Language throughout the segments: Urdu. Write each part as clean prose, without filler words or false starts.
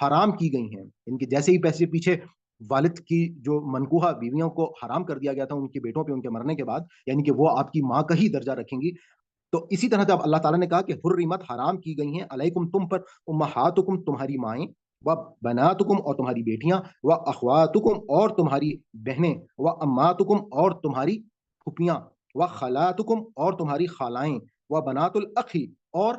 حرام کی گئی ہیں، ان کے جیسے ہی پیسے پیچھے والد کی جو منکوحہ بیویوں کو حرام کر دیا گیا تھا ان کے بیٹوں پہ ان کے مرنے کے بعد، یعنی کہ وہ آپ کی ماں کا ہی درجہ رکھیں گی، تو اسی طرح جب اللہ تعالیٰ نے کہا کہ حرمت حرام کی گئی ہیں علیکم تم پر امہاتکم تمہاری مائیں، و بناتکم اور تمہاری بیٹیاں، و اخواتکم اور تمہاری بہنیں، و اماتکم اور تمہاری پھپھیاں، و خالاتکم اور تمہاری خالائیں، و بنات الاخی اور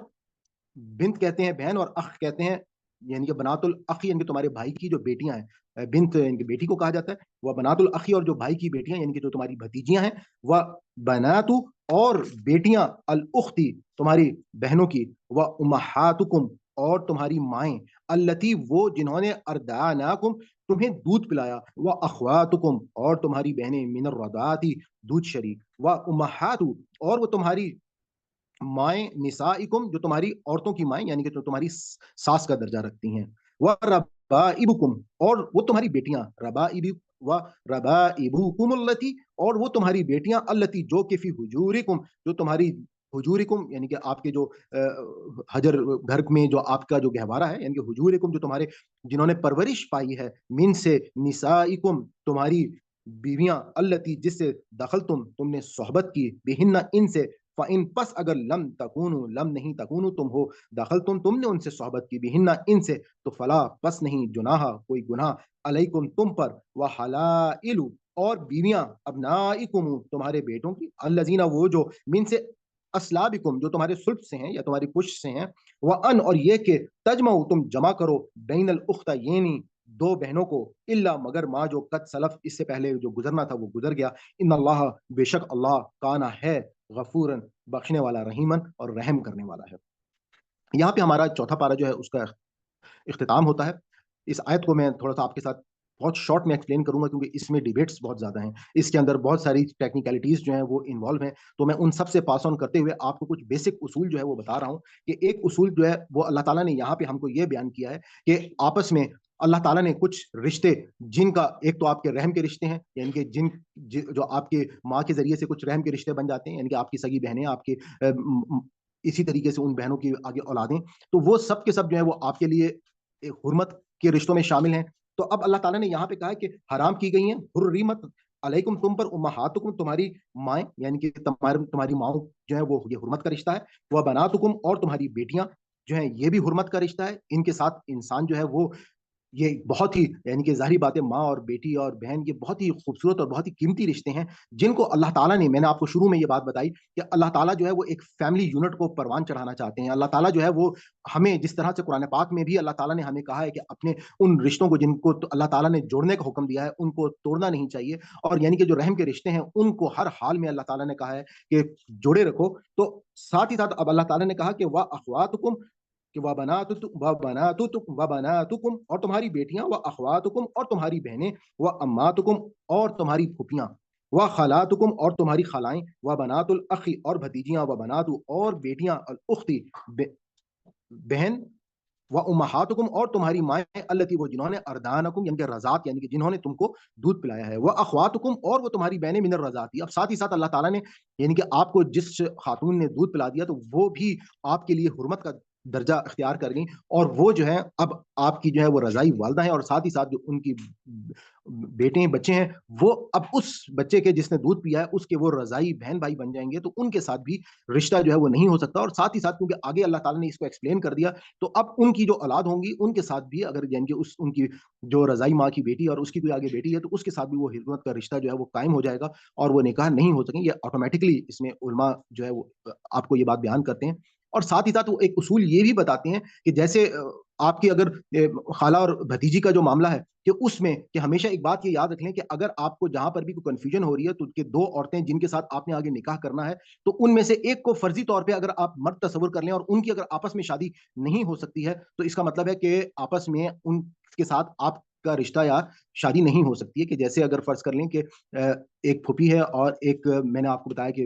بنت کہتے ہیں بہن اور اخ کہتے ہیں یعنی کہ بنات الاخی یعنی کہ تمہارے بھائی کی جو بیٹیاں ہیں، بنت یعنی کہ بیٹی کو کہا جاتا ہے، وہ بنات الاخی اور جو بھائی کی بیٹیاں یعنی کہ جو تمہاری بھتیجیاں ہیں، وہ بنات اور بیٹیاں الاختی تمہاری بہنوں کی، وہ امہاتکم اور تمہاری مائیں، التی وہ جنہوں نے اردعناکم تمہیں دودھ پلایا، وہ اخواتکم اور تمہاری بہنیں من الرضاعتی دودھ شریک، وہ امہات اور وہ تمہاری مائیں نسائکم جو تمہاری عورتوں کی مائیں یعنی کہ جو تمہاری ساس کا درجہ رکھتی ہیں، وہ ربائبکم اور وہ تمہاری بیٹیاں، و ربائبکم التی اور وہ تمہاری بیٹیاں التی جو کہ فی حجورکم جو تمہاری حجورکم یعنی کہ آپ کے جو حجر گھر میں جو آپ کا جو گہوارہ ہے یعنی کہ حجورکم جو تمہارے جنہوں نے پرورش پائی ہے، من سے نسائکم تمہاری بیویاں التی جس سے دخل تم نے صحبت کی، بہن ان سے، فَإِن پس اگر لم تکونو لم نہیں تکونو تم ہو داخل تم نے ان سے صحبت کی، بہنہ ان سے، تو فلا پس نہیں جناح کوئی گناہ، علیکم تم پر، وحلائل اور بیویاں ابنائکم تمہارے بیٹوں کی، الذین وہ جو من سے اسلابکم جو تمہارے سلب سے ہیں یا تمہاری پشت سے ہیں، وان اور یہ کہ تجمعوا تم جمع کرو بین الاختین دو بہنوں کو، الا مگر ما جو قد سلف اس سے پہلے جو گزرنا تھا وہ گزر گیا، ان اللہ بے شک اللہ کانا ہے غفوراً بخشنے والا، رحیمن اور رحم کرنے والا ہے۔ یہاں پہ ہمارا چوتھا پارہ جو ہے اس کا اختتام ہوتا ہے۔ اس آیت کو میں تھوڑا سا آپ کے ساتھ بہت شارٹ میں ایکسپلین کروں گا کیونکہ اس میں ڈیبیٹس بہت زیادہ ہیں، اس کے اندر بہت ساری ٹیکنیکلٹیز جو ہیں وہ انوالو ہیں، تو میں ان سب سے پاس آن کرتے ہوئے آپ کو کچھ بیسک اصول جو ہے وہ بتا رہا ہوں کہ ایک اصول جو ہے وہ اللہ تعالیٰ نے یہاں پہ ہم کو یہ بیان کیا ہے کہ آپس میں اللہ تعالیٰ نے کچھ رشتے جن کا ایک تو آپ کے رحم کے رشتے ہیں یعنی کہ جو آپ کے ماں کے ذریعے سے کچھ رحم کے رشتے بن جاتے ہیں یعنی کہ آپ کی سگی بہنیں، آپ کے اسی طریقے سے ان بہنوں کی آگے اولادیں، تو وہ سب کے سب جو ہے وہ آپ کے لیے حرمت کے رشتوں میں شامل ہیں۔ تو اب اللہ تعالیٰ نے یہاں پہ کہا کہ حرام کی گئی ہیں حرمت علیکم تم پر امہاتکم تمہاری مائیں یعنی کہ تمہاری ماؤں جو ہے وہ یہ حرمت کا رشتہ ہے، وہ بناتکم اور تمہاری بیٹیاں جو ہیں یہ بھی حرمت کا رشتہ ہے، ان کے ساتھ انسان جو ہے وہ یہ بہت ہی یعنی کہ ظاہری بات ہے ماں اور بیٹی اور بہن یہ بہت ہی خوبصورت اور بہت ہی قیمتی رشتے ہیں جن کو اللہ تعالیٰ نے، میں نے آپ کو شروع میں یہ بات بتائی کہ اللہ تعالیٰ جو ہے وہ ایک فیملی یونٹ کو پروان چڑھانا چاہتے ہیں۔ اللہ تعالیٰ جو ہے وہ ہمیں جس طرح سے قرآن پاک میں بھی اللہ تعالیٰ نے ہمیں کہا ہے کہ اپنے ان رشتوں کو جن کو اللہ تعالیٰ نے جوڑنے کا حکم دیا ہے ان کو توڑنا نہیں چاہیے، اور یعنی کہ جو رحم کے رشتے ہیں ان کو ہر حال میں اللہ تعالیٰ نے کہا ہے کہ جوڑے رکھو۔ تو ساتھ ہی ساتھ اب اللہ تعالیٰ نے کہا کہ وا اخواتکم کہ وبناتکم اور تمہاری بیٹیاں، و اخواتکم اور تمہاری بہنیں، و اماتکم اور تمہاری پھوپھیاں، و خالاتکم اور تمہاری خالائیں، و بنات الاخی اور بھتیجیاں، و بنات اور بیٹیاں الاختی بہن، و امہاتکم اور تمہاری مائیں التی وہ جنہوں نے اردانکم یعنی کہ رضاعت یعنی کہ جنہوں نے تم کو دودھ پلایا ہے، وہ اخواتکم اور وہ تمہاری بہنیں من الرضاعتی۔ اب ساتھ ہی ساتھ اللہ تعالیٰ نے یعنی کہ آپ کو جس خاتون نے دودھ پلا دیا تو وہ بھی آپ کے لیے حرمت کا درجہ اختیار کر گئی، اور وہ جو ہے اب آپ کی جو ہے وہ رضائی والدہ ہیں، اور ساتھ ہی ساتھ جو ان کی بیٹے بچے ہیں وہ اب اس بچے کے جس نے دودھ پیا ہے اس کے وہ رضائی بہن بھائی بن جائیں گے، تو ان کے ساتھ بھی رشتہ جو ہے وہ نہیں ہو سکتا۔ اور ساتھ ہی ساتھ کیونکہ آگے اللہ تعالیٰ نے اس کو ایکسپلین کر دیا تو اب ان کی جو اولاد ہوں گی ان کے ساتھ بھی اگر یعنی کہ ان کی جو رضائی ماں کی بیٹی اور اس کی کوئی آگے بیٹی ہے تو اس کے ساتھ بھی وہ حرمت کا رشتہ جو ہے وہ قائم ہو جائے گا اور وہ نکاح نہیں ہو سکیں، یہ آٹومیٹکلی اس میں علماء جو ہے وہ آپ کو یہ بات بیان کرتے ہیں۔ اور ساتھ ہی ساتھ وہ ایک اصول یہ بھی بتاتے ہیں کہ جیسے آپ کی اگر خالہ اور بھتیجی کا جو معاملہ ہے کہ اس میں کہ ہمیشہ ایک بات یہ یاد رکھ لیں کہ اگر آپ کو جہاں پر بھی کوئی کنفیوژن ہو رہی ہے تو کہ دو عورتیں جن کے ساتھ آپ نے آگے نکاح کرنا ہے تو ان میں سے ایک کو فرضی طور پہ اگر آپ مرد تصور کر لیں اور ان کی اگر آپس میں شادی نہیں ہو سکتی ہے تو اس کا مطلب ہے کہ آپس میں ان کے ساتھ آپ کا رشتہ یا شادی نہیں ہو سکتی ہے۔ کہ جیسے اگر فرض کر لیں کہ ایک پھوپھی ہے اور ایک میں نے آپ کو بتایا کہ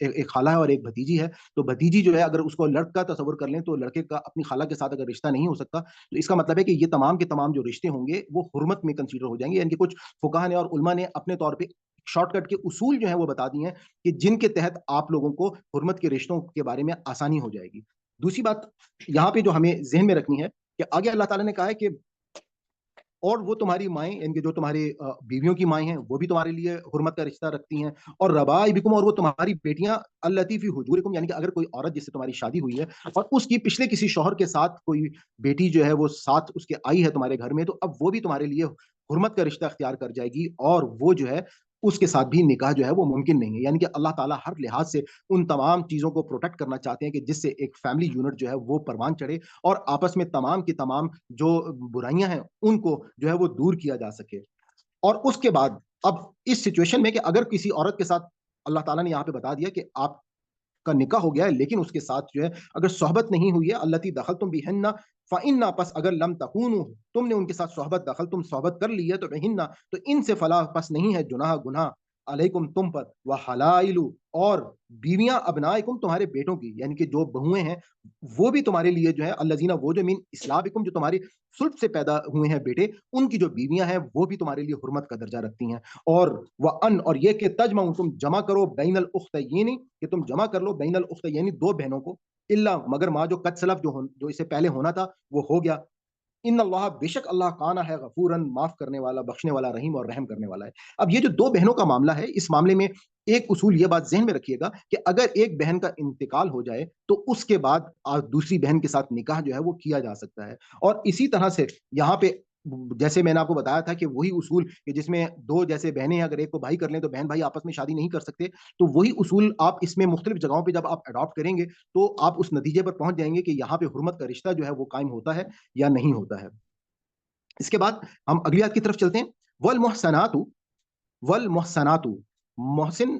ایک خالہ ہے اور ایک بھتیجی ہے، تو بھتیجی جو ہے اگر اس کو لڑکا تصور کر لیں تو لڑکے کا اپنی خالہ کے ساتھ اگر رشتہ نہیں ہو سکتا تو اس کا مطلب ہے کہ یہ تمام کے تمام جو رشتے ہوں گے وہ حرمت میں کنسیڈر ہو جائیں گے۔ یعنی کہ کچھ فقہا نے اور علماء نے اپنے طور پہ شارٹ کٹ کے اصول جو ہیں وہ بتا دی ہیں کہ جن کے تحت آپ لوگوں کو حرمت کے رشتوں کے بارے میں آسانی ہو جائے گی۔ دوسری بات یہاں پہ جو ہمیں ذہن میں رکھنی ہے کہ آگے اللہ تعالیٰ نے کہا ہے کہ اور وہ تمہاری مائیں یعنی کہ جو تمہاری بیویوں کی مائیں ہیں وہ بھی تمہارے لیے حرمت کا رشتہ رکھتی ہیں، اور ربائبکم، اور وہ تمہاری بیٹیاں اللاتی فی حجورکم، یعنی کہ اگر کوئی عورت جس سے تمہاری شادی ہوئی ہے اور اس کی پچھلے کسی شوہر کے ساتھ کوئی بیٹی جو ہے وہ ساتھ اس کے آئی ہے تمہارے گھر میں، تو اب وہ بھی تمہارے لیے حرمت کا رشتہ اختیار کر جائے گی، اور وہ جو ہے اس کے ساتھ بھی نکاح جو ہے وہ ممکن نہیں ہے۔ یعنی کہ اللہ تعالیٰ ہر لحاظ سے ان تمام چیزوں کو پروٹیکٹ کرنا چاہتے ہیں کہ جس سے ایک فیملی یونٹ جو ہے وہ پروان چڑھے اور آپس میں تمام کی تمام جو برائیاں ہیں ان کو جو ہے وہ دور کیا جا سکے۔ اور اس کے بعد اب اس سچویشن میں کہ اگر کسی عورت کے ساتھ اللہ تعالیٰ نے یہاں پہ بتا دیا کہ آپ کا نکاح ہو گیا ہے لیکن اس کے ساتھ جو ہے اگر صحبت نہیں ہوئی ہے، التی دخلتم بہن فإن، پس اگر لم تکونوا، تم نے ان کے ساتھ صحبت، دخل تم صحبت کر لی ہے تو بہن، تو ان سے فلا، پس نہیں ہے گناہ علیکم تم پر، وحلائل، اور بیویاں ابنائکم تمہارے بیٹوں کی، یعنی کہ جو بہویں ہیں وہ بھی تمہارے لیے جو ہے الذین، وہ جو من اسلابکم، جو تمہاری صلب سے پیدا ہوئے ہیں بیٹے، ان کی جو بیویاں ہیں وہ بھی تمہارے لیے حرمت کا درجہ رکھتی ہیں۔ اور وان، اور یہ کہ تجمع، تم جمع کرو بین الاختین، کہ تم جمع کر لو بین الاختین، دو بہنوں کو، الا، مگر ما جو قد سلف، جو اس سے پہلے ہونا تھا وہ ہو گیا، ان اللہ، بے شک اللہ کانا ہے غفوراً، معاف کرنے والا، بخشنے والا، رحیم اور رحم کرنے والا ہے۔ اب یہ جو دو بہنوں کا معاملہ ہے، اس معاملے میں ایک اصول یہ بات ذہن میں رکھیے گا کہ اگر ایک بہن کا انتقال ہو جائے تو اس کے بعد دوسری بہن کے ساتھ نکاح جو ہے وہ کیا جا سکتا ہے، اور اسی طرح سے یہاں پہ جیسے میں نے آپ کو بتایا تھا کہ وہی اصول کہ جس میں دو جیسے بہنیں ہیں اگر ایک کو بھائی کر لیں تو بہن بھائی آپس میں شادی نہیں کر سکتے، تو وہی اصول آپ اس میں مختلف جگہوں پہ جب آپ اڈاپٹ کریں گے تو آپ اس نتیجے پر پہنچ جائیں گے کہ یہاں پہ حرمت کا رشتہ جو ہے وہ قائم ہوتا ہے یا نہیں ہوتا ہے۔ اس کے بعد ہم اگلی آیت کی طرف چلتے ہیں۔ والمحسنات، والمحسنات، محسن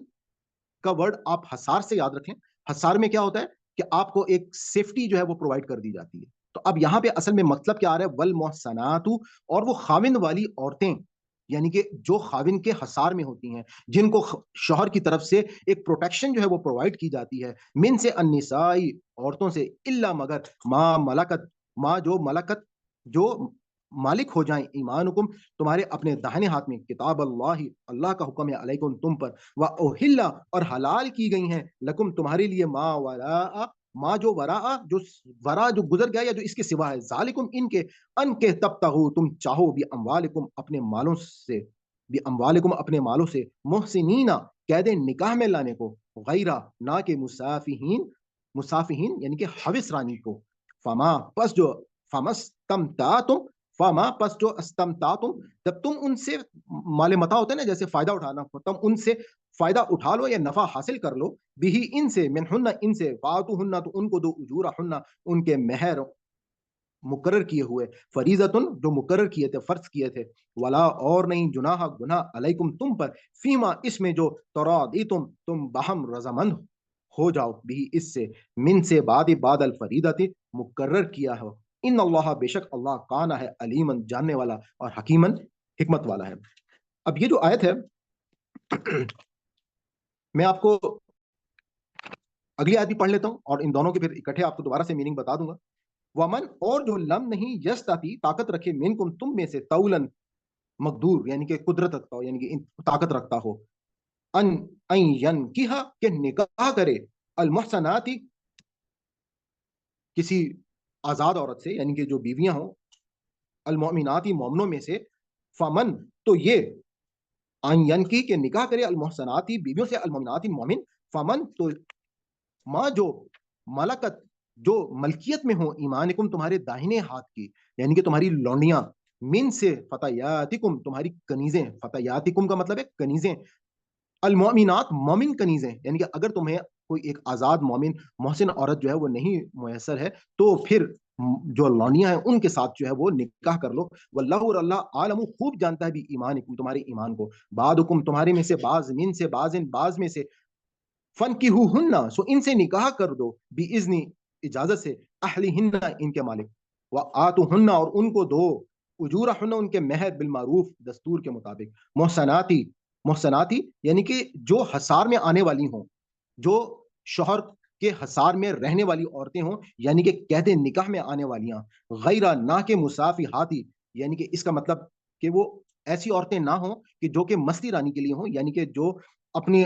کا ورڈ آپ حسار سے یاد رکھیں۔ حسار میں کیا ہوتا ہے کہ آپ کو ایک سیفٹی جو ہے وہ پرووائڈ کر دی جاتی ہے، تو اب یہاں پہ اصل میں مطلب کیا آ رہا ہے، والمحسنات، اور وہ خاوند والی عورتیں، یعنی کہ جو خاوند کے حصار میں ہوتی ہیں، جن کو شوہر کی طرف سے ایک پروٹیکشن جو ہے وہ پرووائڈ کی جاتی ہے، من سے النساء، عورتوں سے، الا، مگر ما ملکت، ما جو ملکت، جو مالک ہو جائیں، ایمانکم، تمہارے اپنے داہنے ہاتھ میں، کتاب اللہ، اللہ کا حکم ہے، علیکم، تم پر، واحل، اور حلال کی گئی ہیں، لکم، تمہارے لیے، ما وراء، ما جو وراء، جو ورا جو گزر گیا یا جو اس کے سوا ہے، ذالکم، ان کے تبتغوا، تم چاہو، بھی اموالکم، اپنے مالوں سے، بھی اموالکم، اپنے مالوں سے، محسنین، قید نکاح میں لانے کو، غیرہ، نہ کہ مسافہین، مسافہین یعنی کہ حوث رانی کو، فما، پس جو، فمستمتعتم، فما، پس جو، استمتعتم، جب تم ان سے مال متا ہوتا ہے نا، جیسے فائدہ اٹھانا، تم ان سے فائدہ اٹھا لو یا نفع حاصل کر لو، بھی ان سے، منہن، ان سے، فاتوہن، تو ان کو دو، اجورہن، ان کے مہر مقرر کیے ہوئے، فریضتن، جو مقرر کیے تھے، فرض کیے تھے، ولا، اور نہیں، جناح، گناہ، علیکم، تم پر، فیما، اس میں جو، تراضیتم، تم باہم رضامند ہو جاؤ، بھی اس سے، من سے، بعد الفریدت، مقرر کیا ہو، ان اللہ، بے شک اللہ، کانا ہے، علیمن، جاننے والا، اور حکیمن، حکمت والا ہے۔ اب یہ جو آیت ہے میں آپ کو اگلی آیت بھی پڑھ لیتا ہوں اور ان دونوں کے پھر اکٹھے آپ کو دوبارہ سے میننگ بتا دوں گا۔ ومن، اور جو، لم نہیں، یستطیع، طاقت رکھے، منکم، تم میں سے، طولن، مقدور یعنی کہ قدرت رکھتا ہو، یعنی کہ طاقت رکھتا ہو، ان ینکحا، کہ نکاح کرے، المحسنات، کسی آزاد عورت سے، یعنی کہ جو بیویاں ہوں، المؤمنات، مومنوں میں سے، فمن، تو یہ، ان ینکی، کہ نکاح کرے، المحسنات، بیویوں سے، المؤمنات، مومن، فمن، تو ماں جو، ملکت، جو ملکیت میں ہو، ایمانکم، تمہارے داہنے ہاتھ کی، یعنی کہ تمہاری لونڈیاں، من سے، فتیاتکم، تمہاری کنیزیں، فتیاتکم کا مطلب ہے کنیزیں، المؤمنات، مومن کنیزیں، یعنی کہ اگر تمہیں کوئی ایک آزاد مومن محسن عورت جو ہے وہ نہیں میسر ہے تو پھر جو لونیاں ہیں ان کے ساتھ جو ہے وہ نکاح کر لو، واللہ، اور اللہ، عالم، خوب جانتا ہے بھی ایمانکم، تمہارے ایمان کو، بعضکم، تمہارے میں سے بعض، من سے، بعض میں سے، فنکحوہن، سو ان سے نکاح کر دو، باذن، اجازت سے، اہلہن، ان کے مالک، وآتوہن، اور ان کو دو، اجورہن، ان کے مہر، بالمعروف، دستور کے مطابق، محسناتی، محسناتی یعنی کہ جو حصار میں آنے والی ہوں، جو شوہر کے حصار میں رہنے والی عورتیں ہوں، یعنی کہ قید نکاح میں آنے والیاں، غیرہ، نہ کہ مسافحاتی، یعنی کہ اس کا مطلب کہ وہ ایسی عورتیں نہ ہوں کہ جو کہ مستی رانی کے لیے ہوں، یعنی کہ جو اپنے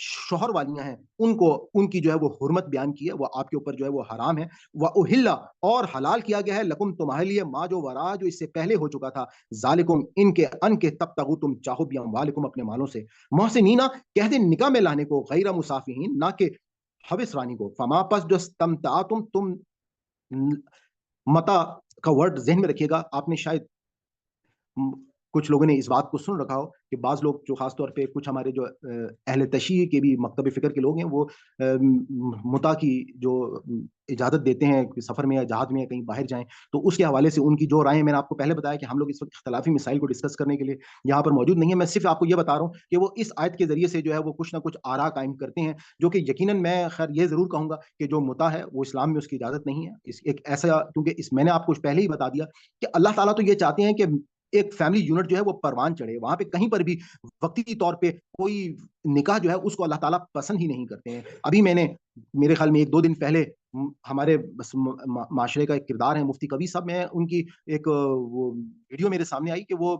شوہر والیاں ہیں ان کو ان کی جو ہے وہ حرمت بیان کی ہے، وہ آپ کے اوپر جو ہے وہ حرام ہے. وَأُحِلَّ اور حلال کیا گیا ہے لکم تمہارے لیے ما جو ورا جو اس سے پہلے ہو چکا تھا، ذالکم ان کے تب تغو تم چاہو بھی اموالکم اپنے مالوں سے، محسنینا کہہ دیں نکاح میں لانے کو، غیر مسافہین نہ کہ حوث رانی کو، فما پس جو استمتعتم تم متا کا ورڈ ذہن میں رکھیے گا. آپ نے شاید کچھ لوگوں نے اس بات کو سن رکھا ہو کہ بعض لوگ جو خاص طور پہ کچھ ہمارے جو اہل تشیع کے بھی مکتب فکر کے لوگ ہیں، وہ متا کی جو اجازت دیتے ہیں کہ سفر میں یا جہاد میں یا کہیں باہر جائیں، تو اس کے حوالے سے ان کی جو رائے، میں نے آپ کو پہلے بتایا کہ ہم لوگ اس وقت اختلافی مسائل کو ڈسکس کرنے کے لیے یہاں پر موجود نہیں ہے. میں صرف آپ کو یہ بتا رہا ہوں کہ وہ اس آیت کے ذریعے سے جو ہے وہ کچھ نہ کچھ آرا قائم کرتے ہیں، جو کہ یقیناً میں خیر یہ ضرور کہوں گا کہ جو متا ہے وہ اسلام میں اس کی اجازت نہیں ہے. ایک ایسا، کیونکہ میں نے آپ کو پہلے ہی بتا دیا کہ اللہ تعالیٰ تو یہ چاہتے ہیں کہ ایک فیملی یونٹ جو ہے وہ پروان چڑھے، وہاں پہ کہیں پر بھی وقتی طور پہ کوئی نکاح جو ہے اس کو اللہ تعالیٰ پسند ہی نہیں کرتے ہیں. ابھی میں نے میرے خیال میں 1-2 دن پہلے ہمارے معاشرے کا ایک کردار ہے مفتی کبیر صاحب، میں ان کی ایک وہ ویڈیو میرے سامنے آئی کہ وہ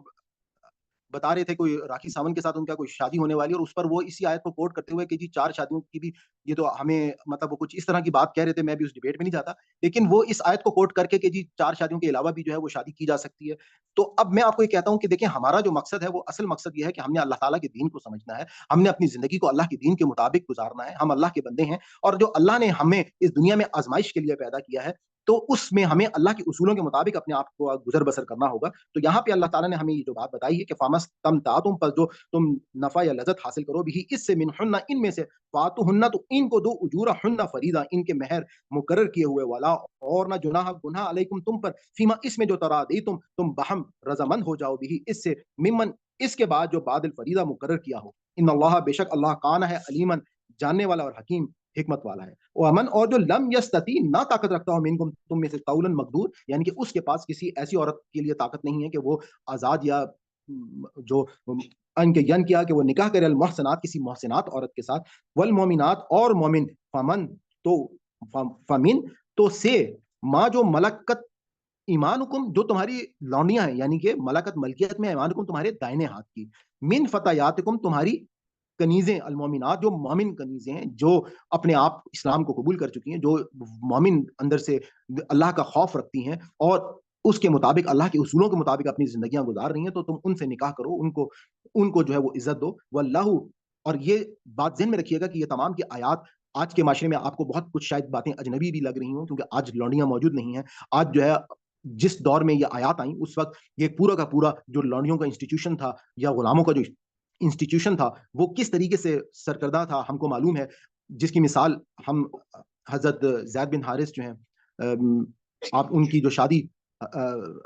بتا رہے تھے کوئی راکھی ساونت کے ساتھ ان کا کوئی شادی ہونے والی، اور اس پر وہ اسی آیت کو کوٹ کرتے ہوئے کہ جی 4 شادیوں کی بھی یہ تو ہمیں، مطلب وہ کچھ اس طرح کی بات کہہ رہے تھے. میں بھی اس ڈیبیٹ میں نہیں جاتا، لیکن وہ اس آیت کو کوٹ کر کے کہ جی 4 شادیوں کے علاوہ بھی جو ہے وہ شادی کی جا سکتی ہے. تو اب میں آپ کو یہ کہتا ہوں کہ دیکھیں ہمارا جو مقصد ہے وہ اصل مقصد یہ ہے کہ ہم نے اللہ تعالیٰ کے دین کو سمجھنا ہے، ہم نے اپنی زندگی کو اللہ کے دین کے مطابق گزارنا ہے. ہم اللہ کے بندے ہیں، اور جو اللہ نے ہمیں اس دنیا میں آزمائش کے لیے پیدا کیا ہے، تو اس میں ہمیں اللہ کے اصولوں کے مطابق اپنے آپ کو گزر بسر کرنا ہوگا. تو یہاں پہ اللہ تعالیٰ نے ہمیں یہ جو بات بتائی ہے کہ فَمَسْتَمْتَعْتُمْ پر جو تم نفع یا لذت حاصل کرو بھی اس سے منہن ان میں سے، فاتوہن تو ان کو دو اجورہن فریضہ ان کے مہر مقرر کیے ہوئے، والا اور نہ گناہ علیکم تم پر، فیما اس میں جو ترادیتم تم بہم رضامند ہو جاؤ بھی اس سے، ممن اس کے بعد جو بعد الفریضہ مقرر کیا ہو. ان اللہ بے شک اللہ کان ہے علیمن جاننے والا اور حکیم حکمت والا ہے. امن اور جو لم یستطیع نہ طاقت رکھتا ہو منکم تم میں سے، قولا مقدور یعنی کہ اس کے پاس کسی ایسی عورت کے لیے طاقت نہیں ہے کہ وہ آزاد یا جو ان کے ین کیا کہ وہ نکاح کرے، المحسنات کسی محسنات عورت کے ساتھ، والمومنات اور مومن، فمن تو فمن تو سے، ماں جو ملکت ایمانکم جو تمہاری لونڈیاں ہیں، یعنی کہ ملکت ملکیت میں ایمانکم تمہارے دائنے ہاتھ کی، من فتیاتکم تمہاری کنیزیں، المومنات جو مومن کنیزیں ہیں جو اپنے آپ اسلام کو قبول کر چکی ہیں، جو مومن اندر سے اللہ کا خوف رکھتی ہیں اور اس کے مطابق اللہ کے اصولوں کے مطابق اپنی زندگیاں گزار رہی ہیں، تو تم ان سے نکاح کرو، ان کو جو ہے وہ عزت دو. واللہ، اور یہ بات ذہن میں رکھیے گا کہ یہ تمام کی آیات آج کے معاشرے میں آپ کو بہت کچھ شاید باتیں اجنبی بھی لگ رہی ہوں، کیونکہ آج لونڈیاں موجود نہیں ہیں. آج جو ہے جس دور میں یہ آیات آئیں اس وقت یہ پورا کا پورا جو لونڈیوں کا انسٹیٹیوشن تھا یا غلاموں کا جو انسٹیٹیوشن تھا وہ کس طریقے سے سرکردہ تھا ہم کو معلوم ہے. جس کی مثال ہم حضرت زید بن حارث جو ہیں، آپ ان کی جو شادی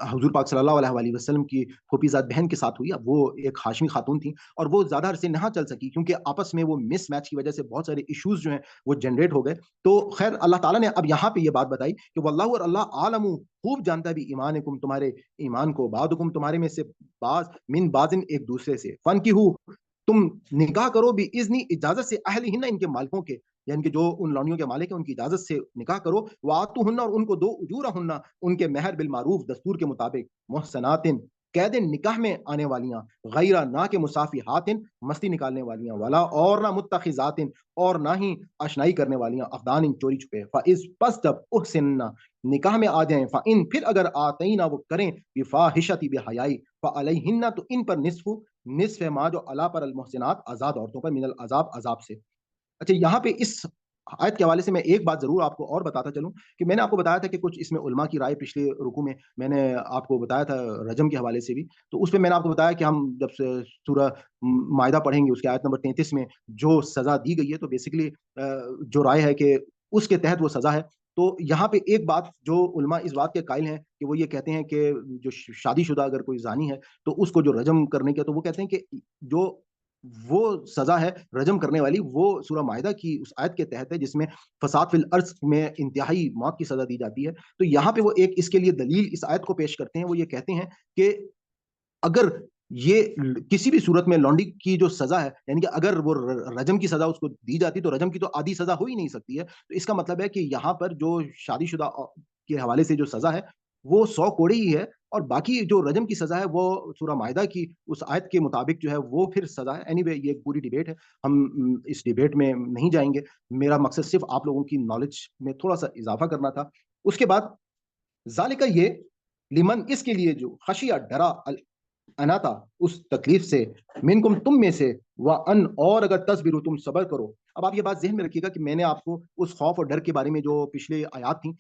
حضور پاک صلی اللہ علیہ وسلم کی پھوپھی زاد بہن کے ساتھ ہوئی. اب وہ ایک ہاشمی خاتون تھیں اور وہ زیادہ عرصے نہ چل سکی کیونکہ آپس میں وہ مس میچ کی وجہ سے بہت سارے ایشوز جو ہیں وہ جنریٹ ہو گئے. تو خیر اللہ تعالیٰ نے اب یہاں پہ یہ بات بتائی کہ واللہ اور اللہ عالم خوب جانتا بھی ایمانکم تمہارے ایمان کو، بعضکم تمہارے میں سے بعض، من بعضن ایک دوسرے سے، فنکحوا تم نکاح کرو بھی اذنی اجازت سے، اہلہن ان کے مالکوں کے، یعنی کہ جو ان لونیوں کے مالک ہیں ان کی اجازت سے نکاح کرو. وآتوہن اور ان کو دو اجورہن ان کے مہر بالمعروف دستور کے مطابق، محسنات قید نکاح میں آنے والیاں، غیر نہ کہ مسافحات مستی نکالنے والیاں، والا اور نہ متخذات اور نہ ہی اشنائی کرنے والیاں، اخدان چوری چھپے، فاذ پس جب احسن نکاح میں آ جائیں، فان پھر اگر آتینا وہ کریں بفاحشۃ بحیائی، فعلیہن تو ان پر نصف ما جو علا پر المحسنات آزاد عورتوں پر، من العذاب عذاب سے. اچھا یہاں پہ اس آیت کے حوالے سے میں ایک بات ضرور آپ کو اور بتاتا چلوں کہ میں نے آپ کو بتایا تھا کہ کچھ اس میں علماء کی رائے پچھلے رکوع میں نے آپ کو بتایا تھا رجم کے حوالے سے بھی. تو اس پہ میں نے آپ کو بتایا کہ ہم جب سورہ مائدہ پڑھیں گے اس کے آیت نمبر 33 میں جو سزا دی گئی ہے تو بیسیکلی جو رائے ہے کہ اس کے تحت وہ سزا ہے. تو یہاں پہ ایک بات جو علماء اس بات کے قائل ہیں کہ وہ یہ کہتے ہیں کہ جو شادی شدہ اگر کوئی زانی ہے تو اس کو جو رجم کرنے کا، تو وہ کہتے ہیں کہ جو وہ سزا ہے رجم کرنے والی وہ سورہ مائدہ کی اس آیت کے تحت ہے جس میں فساد فی الارض میں انتہائی موت کی سزا دی جاتی ہے. تو یہاں پہ وہ ایک اس کے لیے دلیل اس آیت کو پیش کرتے ہیں. وہ یہ کہتے ہیں کہ اگر یہ کسی بھی صورت میں لونڈی کی جو سزا ہے، یعنی کہ اگر وہ رجم کی سزا اس کو دی جاتی تو رجم کی تو آدھی سزا ہو ہی نہیں سکتی ہے. تو اس کا مطلب ہے کہ یہاں پر جو شادی شدہ کے حوالے سے جو سزا ہے وہ 100 کوڑے ہی ہے. اور باقی جو رجم کی سزا ہے وہ سورہ مائدہ کی اس آیت کے مطابق جو ہے وہ پھر سزا ہے. اینی وے یہ ایک پوری ڈیبیٹ ہے, ہم اس ڈیبیٹ میں نہیں جائیں گے. میرا مقصد صرف آپ لوگوں کی نالج میں تھوڑا سا اضافہ کرنا تھا. اس کے بعد ذالک یہ لمن اس کے لیے جو خشیہ ڈرا اناتا اس تکلیف سے منکم تم میں سے وان اور اگر تصبروا تم صبر کرو. اب آپ یہ بات ذہن میں رکھیے گا کہ میں نے آپ کو اس خوف اور ڈر کے بارے میں جو پچھلے آیات تھیں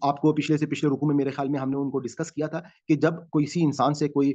آپ کو پچھلے سے پچھلے رکوع میں میرے خیال میں ہم نے ان کو ڈسکس کیا تھا کہ جب کسی انسان سے کوئی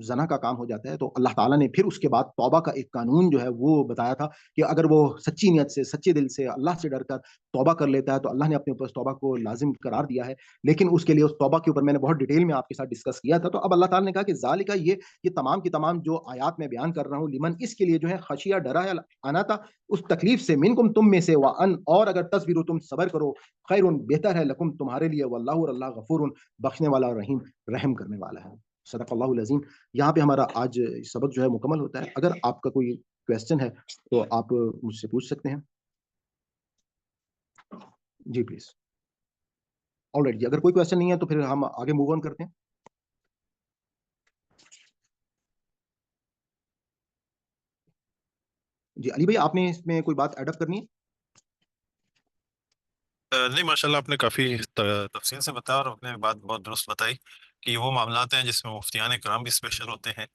زنا کا کام ہو جاتا ہے تو اللہ تعالیٰ نے پھر اس کے بعد توبہ کا ایک قانون جو ہے وہ بتایا تھا کہ اگر وہ سچی نیت سے سچے دل سے اللہ سے ڈر کر توبہ کر لیتا ہے تو اللہ نے اپنے اوپر توبہ کو لازم قرار دیا ہے. لیکن اس کے لیے اس توبہ کے اوپر میں نے بہت ڈیٹیل میں آپ کے ساتھ ڈسکس کیا تھا. تو اب اللہ تعالیٰ نے کہا کہ ذالک یہ تمام کی تمام جو آیات میں بیان کر رہا ہوں لمن اس کے لیے جو ہے خشیہ ڈرا ہے اناتا اس تکلیف سے منکم تم میں سے وان اور اگر تصبروا تم صبر کرو خیر بہتر ہے لکم تمہارے لیے واللہ اور اللہ غفور بخشنے والا اور رحیم رحم کرنے والا ہے. صدق اللہ العظیم. یہاں پہ ہمارا آج سبق جو ہے مکمل ہوتا ہے. اگر آپ کا کوئی کویسچن ہے تو آپ مجھ سے پوچھ سکتے ہیں. جی پلیز. آلرائٹ جی, اگر کوئی کویسچن نہیں ہے تو پھر ہم آگے موو آن کرتے ہیں. جی علی بھائی, آپ نے اس میں کوئی بات ایڈ اپ کرنی ہے؟ نہیں ماشاء اللہ آپ نے کافی تفصیل سے بتایا اور اپنے بات بہت درست بتائی کہ وہ معاملات ہیں جس میں مفتیان کرام بھی اسپیشل ہوتے ہیں.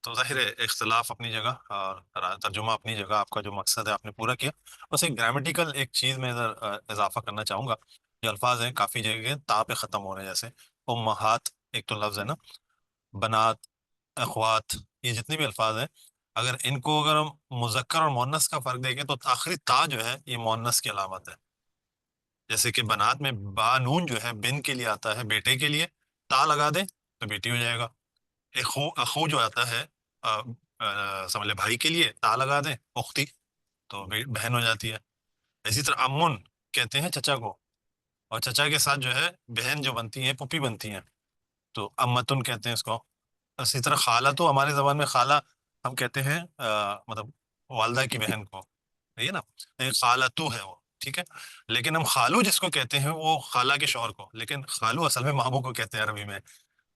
تو ظاہر ہے اختلاف اپنی جگہ اور ترجمہ اپنی جگہ, آپ کا جو مقصد ہے آپ نے پورا کیا. بس ایک گرامیٹیکل ایک چیز میں ادھر اضافہ کرنا چاہوں گا. یہ الفاظ ہیں کافی جگہ تا پہ ختم ہو رہے ہیں, جیسے امہات ایک تو لفظ ہے نا, بنات, اخوات, یہ جتنے بھی الفاظ ہیں اگر ان کو اگر ہم مذکر اور مؤنث کا فرق دیکھیں تو آخری تا جو ہے یہ مؤنث کی علامت ہے. جیسے کہ بنات میں با نون جو ہے بن کے لیے آتا ہے, بیٹے کے لیے تا لگا دیں تو بیٹی ہو جائے گا. اخو جو آتا ہے سمجھ لے بھائی کے لیے تا لگا دیں اختی تو بہن ہو جاتی ہے. اسی طرح امن کہتے ہیں چچا کو, اور چچا کے ساتھ جو ہے بہن جو بنتی ہیں پھوپھی بنتی ہیں تو امتن کہتے ہیں اس کو. اسی طرح خالہ تو ہمارے زبان میں خالہ ہم کہتے ہیں مطلب والدہ کی بہن کو, ہے نا, خالہ تو ہے وہ, ٹھیک ہے. لیکن ہم خالو جس کو کہتے ہیں وہ خالہ کے شوہر کو, لیکن خالو اصل میں ماموں کو کہتے ہیں عربی میں.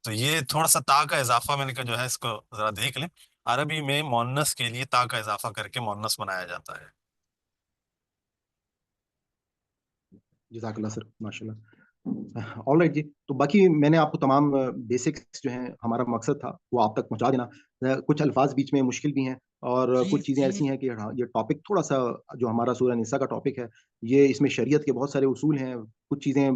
تو یہ تھوڑا سا تا کا اضافہ میں نے کہا جو ہے اس کو ذرا دیکھ لیں, عربی میں مؤنث کے لیے تا کا اضافہ کر کے مؤنث بنایا جاتا ہے. جزاک اللہ سر, ماشاء اللہ. آل رائٹ جی, تو باقی میں نے آپ کو تمام بیسکس جو ہیں ہمارا مقصد تھا وہ آپ تک پہنچا دینا. کچھ الفاظ بیچ میں مشکل بھی ہیں اور کچھ چیزیں ایسی ہیں کہ یہ ٹاپک تھوڑا سا جو ہمارا سورہ نساء کا ٹاپک ہے یہ اس میں شریعت کے بہت سارے اصول ہیں. کچھ چیزیں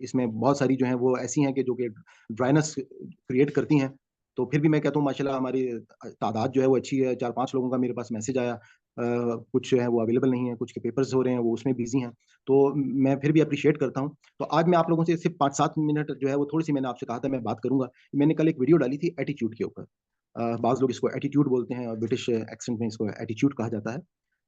اس میں بہت ساری جو ہیں وہ ایسی ہیں کہ جو کہ ڈرائنس کریٹ کرتی ہیں. تو پھر بھی میں کہتا ہوں ماشاء اللہ ہماری تعداد جو ہے وہ اچھی ہے. 4-5 لوگوں کا میرے پاس میسج آیا, کچھ جو ہے وہ اویلیبل نہیں ہے, کچھ کے پیپرز ہو رہے ہیں وہ اس میں بیزی ہیں, تو میں پھر بھی اپریشیٹ کرتا ہوں. تو آج میں آپ لوگوں سے صرف 5-7 منٹ جو ہے وہ تھوڑی سی میں نے آپ سے کہا تھا میں بات کروں گا. میں نے کل ایک ویڈیو ڈالی تھی ایٹیٹیوڈ کے اوپر. بعض لوگ اس کو ایٹیٹیوڈ بولتے ہیں اور برٹش ایکسنٹ میں اس کو ایٹیٹیوڈ کہا جاتا ہے.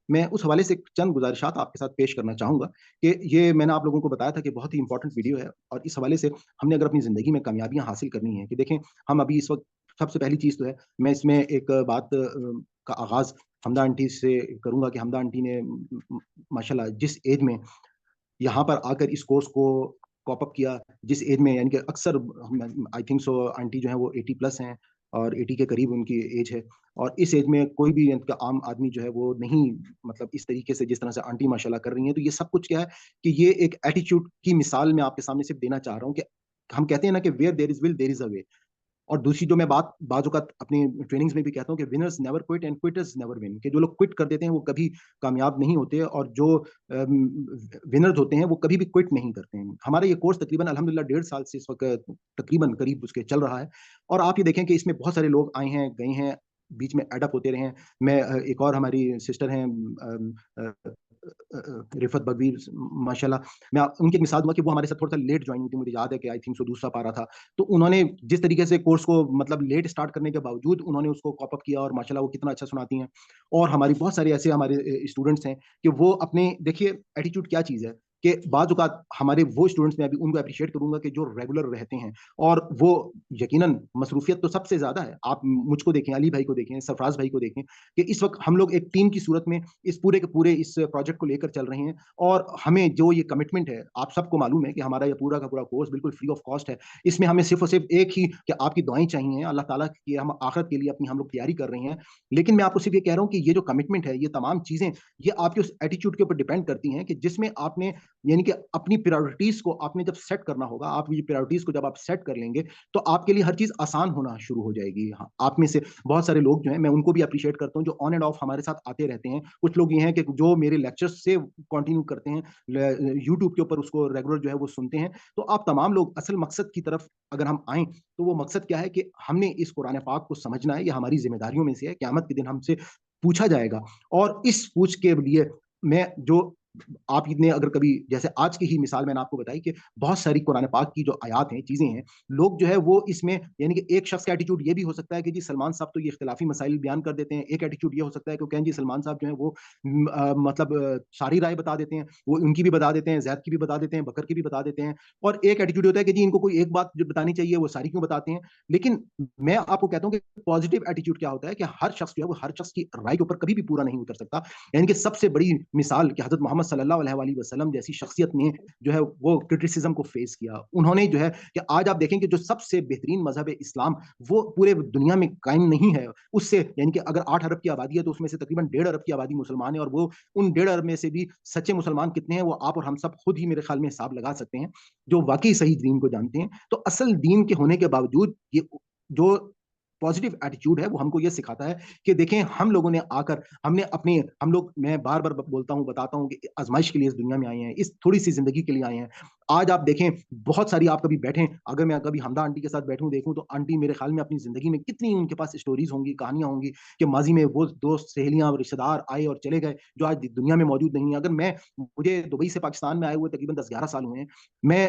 میں اس حوالے سے چند گزارشات آپ کے ساتھ پیش کرنا چاہوں گا کہ یہ میں نے آپ لوگوں کو بتایا تھا کہ بہت ہی امپورٹنٹ ویڈیو ہے, اور اس حوالے سے ہم نے اگر اپنی زندگی میں کامیابیاں حاصل کرنی ہیں کہ دیکھیں ہم ابھی اس وقت سب سے پہلی چیز تو ہے میں اس میں ایک بات کا آغاز حمدہ آنٹی سے کروں گا کہ حمدہ آنٹی نے ماشاءاللہ جس ایج میں یہاں پر آ کر اس کورس کو کاپ اپ کیا, جس ایج میں یعنی کہ اکثر آئی تھنک سو آنٹی جو ہے وہ 80+ ہیں اور 80 کے قریب ان کی ایج ہے, اور اس ایج میں کوئی بھی عام آدمی جو ہے وہ نہیں مطلب اس طریقے سے جس طرح سے آنٹی ماشاءاللہ کر رہی ہیں. تو یہ سب کچھ کیا ہے کہ یہ ایک ایٹیٹیوڈ کی مثال میں آپ کے سامنے صرف دینا چاہ رہا ہوں کہ ہم کہتے ہیں نا کہ ویئر دیر از ول دیر از اے وے. اور دوسری جو میں بات بعض اوقات اپنی ٹریننگز میں بھی کہتا ہوں کہ winners never quit and quitters never win, کہ جو لوگ کوئٹ کر دیتے ہیں وہ کبھی کامیاب نہیں ہوتے, اور جو ونرز ہوتے ہیں وہ کبھی بھی کوئٹ نہیں کرتے ہیں. ہمارا یہ کورس تقریباً الحمدللہ 1.5 سال سے اس وقت تقریباً قریب اس کے چل رہا ہے, اور آپ یہ دیکھیں کہ اس میں بہت سارے لوگ آئے ہیں گئے ہیں, بیچ میں ایڈ اپ ہوتے رہے ہیں. میں ایک اور ہماری سسٹر ہیں رفت بغویر ماشاءاللہ, میں ان کی مثال دوں گا کہ وہ ہمارے ساتھ تھوڑا سا لیٹ جوائن ہوئی تھی. مجھے یاد ہے کہ آئی تھنک سو دوسرا پارا تھا, تو انہوں نے جس طریقے سے کورس کو مطلب لیٹ اسٹارٹ کرنے کے باوجود انہوں نے اس کو کاپ اپ کیا, اور ماشاءاللہ وہ کتنا اچھا سناتی ہیں. اور ہماری بہت سارے ایسے ہمارے اسٹوڈنٹس ہیں کہ وہ اپنے دیکھیے ایٹیٹیوڈ کیا چیز ہے. کہ بعض اوقات ہمارے وہ اسٹوڈنٹس میں ابھی ان کو اپریشیٹ کروں گا کہ جو ریگولر رہتے ہیں، اور وہ یقیناً مصروفیت تو سب سے زیادہ ہے. آپ مجھ کو دیکھیں، علی بھائی کو دیکھیں، سرفراز بھائی کو دیکھیں کہ اس وقت ہم لوگ ایک ٹیم کی صورت میں اس پورے کے پورے اس پروجیکٹ کو لے کر چل رہے ہیں، اور ہمیں جو یہ کمٹمنٹ ہے، آپ سب کو معلوم ہے کہ ہمارا یہ پورا کا پورا کورس بالکل فری آف کاسٹ ہے. اس میں ہمیں صرف اور صرف ایک ہی کہ آپ کی دعائیں چاہیے، اللہ تعالیٰ کی ہم آخرت کے لیے اپنی ہم لوگ تیاری کر رہے ہیں. لیکن میں آپ کو صرف یہ کہہ رہا ہوں کہ یہ جو کمٹمنٹ ہے، یہ تمام چیزیں یہ آپ کے اس ایٹیچیوڈ کے اوپر ڈیپینڈ کرتی ہیں کہ جس میں آپ نے یعنی کہ اپنی پرائورٹیز کو آپ نے جب سیٹ کرنا ہوگا، آپ کی پرائورٹیز کو جب آپ سیٹ کر لیں گے تو آپ کے لیے ہر چیز آسان ہونا شروع ہو جائے گی. آپ میں سے بہت سارے لوگ جو ہیں، میں ان کو بھی اپریشیٹ کرتا ہوں جو آن اینڈ آف ہمارے ساتھ آتے رہتے ہیں. کچھ لوگ یہ ہیں کہ جو میرے لیکچرز سے کنٹینیو کرتے ہیں، یوٹیوب کے اوپر اس کو ریگولر جو ہے وہ سنتے ہیں. تو آپ تمام لوگ اصل مقصد کی طرف اگر ہم آئیں تو وہ مقصد کیا ہے کہ ہم نے اس قرآن پاک کو سمجھنا ہے. یہ ہماری ذمہ داریوں میں سے ہے. قیامت کے دن ہم سے پوچھا جائے گا، اور اس پوچھ کے لیے میں جو آپ نے اگر کبھی جیسے آج کی ہی مثال میں نے آپ کو بتائی کہ بہت ساری قرآن پاک کی جو آیات ہیں، چیزیں ہیں، لوگ جو ہے وہ اس میں یعنی کہ ایک شخص کا ایٹیچیوڈ یہ بھی ہو سکتا ہے کہ جی سلمان صاحب تو یہ اختلافی مسائل بیان کر دیتے ہیں. ایک ایٹیچیوڈ یہ ہو سکتا ہے کہ کہیں جی سلمان صاحب جو ہیں وہ مطلب ساری رائے بتا دیتے ہیں، وہ ان کی بھی بتا دیتے ہیں، زید کی بھی بتا دیتے ہیں، بکر کی بھی بتا دیتے ہیں. اور ایک ایٹیچیوڈ ہوتا ہے کہ جی ان کو کوئی ایک بات جو بتانی چاہیے وہ ساری کیوں بتاتے ہیں. لیکن میں آپ کو کہتا ہوں کہ پازیٹیو ایٹیچیوڈ کیا ہوتا ہے کہ ہر شخص جو ہے وہ ہر شخص کی رائے کے اوپر کبھی بھی پورا نہیں اتر سکتا. یعنی کہ سب سے بڑی مثال کہ حضرت محمد صلی اللہ علیہ وسلم جیسی شخصیت نے جو ہے وہ کرٹیسزم کو فیس کیا. انہوں نے جو ہے کہ آج آپ دیکھیں کہ جو سب سے بہترین مذہب اسلام وہ پورے دنیا میں قائم نہیں ہے. اس سے یعنی کہ اگر 8 ارب کی آبادی ہے تو اس میں سے تقریباً 1.5 ارب کی آبادی مسلمان ہے، اور وہ ان 1.5 ارب میں سے بھی سچے مسلمان کتنے ہیں وہ آپ اور ہم سب خود ہی میرے خیال میں حساب لگا سکتے ہیں، جو واقعی صحیح دین کو جانتے ہیں. تو اصل دین کے ہونے کے باوجود یہ جو پازیٹیو ایٹیچیوڈ ہے وہ ہم کو یہ سکھاتا ہے کہ دیکھیں ہم لوگوں نے آ کر ہم لوگ میں بار بار بولتا ہوں، بتاتا ہوں کہ آزمائش کے لیے اس دنیا میں آئے ہیں، اس تھوڑی سی زندگی کے لیے آئے ہیں. آج آپ دیکھیں بہت ساری آپ کبھی بیٹھیں، اگر میں کبھی حمدہ آنٹی کے ساتھ بیٹھوں دیکھوں تو آنٹی میرے خیال میں اپنی زندگی میں کتنی ان کے پاس اسٹوریز ہوں گی، کہانیاں ہوں گی کہ ماضی میں وہ دوست سہیلیاں اور رشتے دار آئے اور چلے گئے جو آج دنیا میں موجود نہیں ہیں. اگر مجھے دبئی سے پاکستان میں آئے ہوئے تقریباً 10-11 سال ہوئے ہیں. میں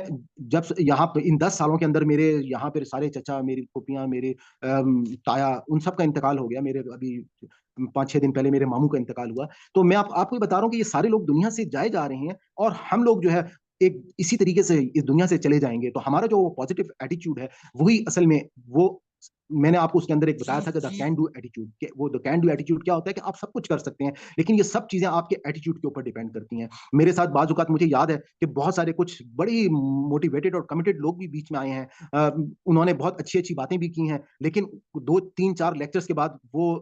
جب یہاں پہ ان 10 سالوں کے اندر میرے یہاں پہ سارے چچا، میری پھوپھیاں، میرے تایا، ان سب کا انتقال ہو گیا. میرے ابھی 5-6 دن پہلے میرے ماموں کا انتقال ہوا. تو میں آپ کو بتا رہا ہوں کہ یہ سارے لوگ دنیا سے جائے جا رہے ہیں، اور ہم لوگ جو ہے ایک اسی طریقے سے اس دنیا سے چلے جائیں گے. تو ہمارا جو پازیٹیو ایٹیچیوڈ ہے وہی اصل میں وہ میں نے آپ کو اس کے اندر ایک بتایا تھا کہ دا کین ڈو ایٹیچیوڈ، کہ وہ دا کین ڈو ایٹیچیوڈ کیا ہوتا ہے کہ آپ سب کچھ کر سکتے ہیں، لیکن یہ سب چیزیں آپ کے ایٹیچیوڈ کے اوپر ڈیپینڈ کرتی ہیں. میرے ساتھ بعض اوقات مجھے یاد ہے کہ بہت سارے کچھ بڑی موٹیویٹڈ اور کمیٹڈ لوگ بھی بیچ میں آئے ہیں. انہوں نے بہت اچھی اچھی باتیں بھی کی ہیں، لیکن 2-3-4 لیکچرز کے بعد وہ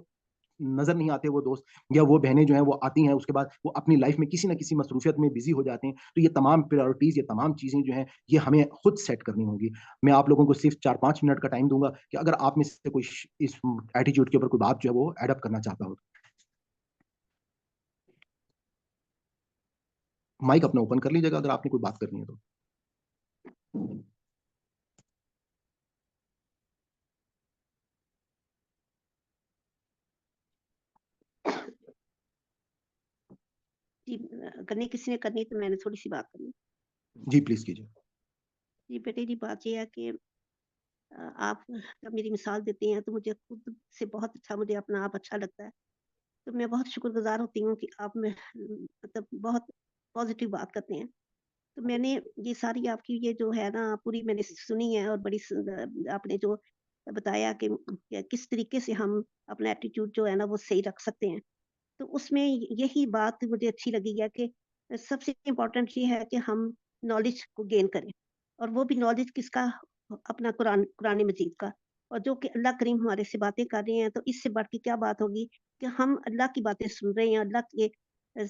نظر نہیں آتے. وہ دوست یا وہ بہنیں جو ہیں وہ آتی ہیں، اس کے بعد وہ اپنی لائف میں کسی نہ کسی مصروفیت میں بزی ہو جاتے ہیں. تو یہ تمام پرائورٹیز، یہ تمام چیزیں جو ہیں یہ ہمیں خود سیٹ کرنی ہوں گی. میں آپ لوگوں کو صرف 4-5 منٹ کا ٹائم دوں گا کہ اگر آپ میں سے کوئی اس ایٹیچیوڈ کے اوپر کوئی بات جو ہے وہ ایڈ اپ کرنا چاہتا ہو. مائک اپنا اوپن کر لیجیے گا اگر آپ نے کوئی بات کرنی ہے تو. جی کسی نے کرنی تو میں نے تھوڑی سی بات کرنی. جی پلیز کیجیے. جی بیٹے جی بات یہ ہے کہ آپ جب میری مثال دیتے ہیں تو مجھے خود سے بہت اچھا، مجھے اپنا آپ اچھا لگتا ہے. تو میں بہت شکر گزار ہوتی ہوں کہ آپ میں مطلب بہت پازیٹیو بات کرتے ہیں. تو میں نے یہ ساری آپ کی یہ جو ہے نا پوری میں نے سنی ہے، اور بڑی آپ نے جو بتایا کہ کس طریقے سے ہم اپنا ایٹیٹیوڈ جو ہے نا وہ صحیح رکھ سکتے ہیں. تو اس میں یہی بات مجھے اچھی لگی ہے کہ سب سے امپورٹنٹ یہ ہے کہ ہم نالج کو گین کریں، اور وہ بھی نالج کس کا؟ اپنا قرآن مجید کا. اور جو کہ اللہ کریم ہمارے سے باتیں کر رہے ہیں، تو اس سے بڑھ کے کیا بات ہوگی کہ ہم اللہ کی باتیں سن رہے ہیں، اللہ کے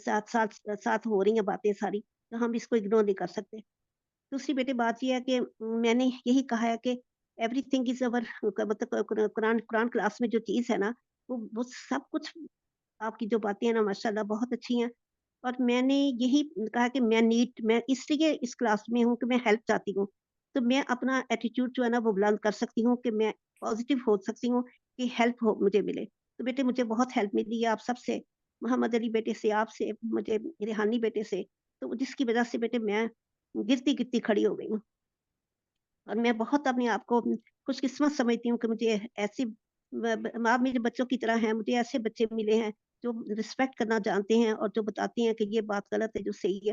ساتھ ہو رہی ہیں باتیں ساری، تو ہم اس کو اگنور نہیں کر سکتے. دوسری بیٹے بات یہ ہے کہ میں نے یہی کہا ہے کہ ایوری تھنگ از اوور، مطلب قرآن کلاس میں جو چیز ہے نا وہ سب کچھ آپ کی جو باتیں ہیں نا ماشاء اللہ بہت اچھی ہیں. اور میں نے یہی کہا کہ میں اس لیے اس کلاس میں ہوں کہ میں ہیلپ چاہتی ہوں. تو میں اپنا ایٹیٹیوڈ جو ہے نا وہ بلند کر سکتی ہوں کہ میں پازیٹیو ہو سکتی ہوں کہ ہیلپ مجھے ملے. تو بیٹے مجھے بہت ہیلپ ملی ہے آپ سب سے، محمد علی بیٹے سے، آپ سے، مجھے ریحانی بیٹے سے. تو جس کی وجہ سے بیٹے میں گرتی کھڑی ہو گئی ہوں. اور میں بہت اپنے آپ کو خوش قسمت سمجھتی ہوں کہ مجھے ایسی آپ میرے بچوں کی طرح ہیں. مجھے ایسے بچے ملے ہیں جو رسپیکٹ کرنا جانتے ہیں اور جو بتاتے ہیں کہ یہ بات غلط ہے جو صحیح ہے.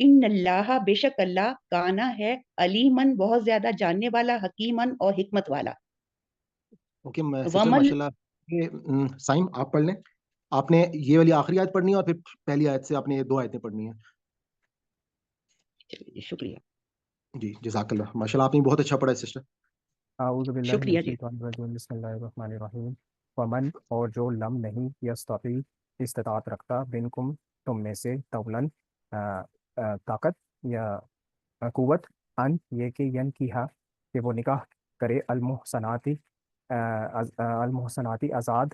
ان اللہ بے شک اللہ کانا ہے علیمن بہت زیادہ جاننے والا حکیمن اور حکمت والا اوکے سسٹر ومن ماشاء اللہ یہ سائم آپ پڑھ لیں. آپ نے یہ والی آخری آیت پڑھنی ہے اور پھر پہلی آیت سے آپ نے یہ 2 آیتیں پڑھنی ہیں. چلیے شکریہ جی جزاک اللہ ماشاء اللہ آپ نے بہت اچھا پڑھا ہے سسٹر. اعوذ باللہ من شکریہ جی الشیطان الرجیم بسم اللہ الرحمن الرحیم ومن اور جو لم نہیں یستطیع استطاعت رکھتا منکم تم میں سے طولن طاقت یا قوت ان یہ کہ ین کیہا کہ وہ نکاح کرے المحسناتی المحسناتی آزاد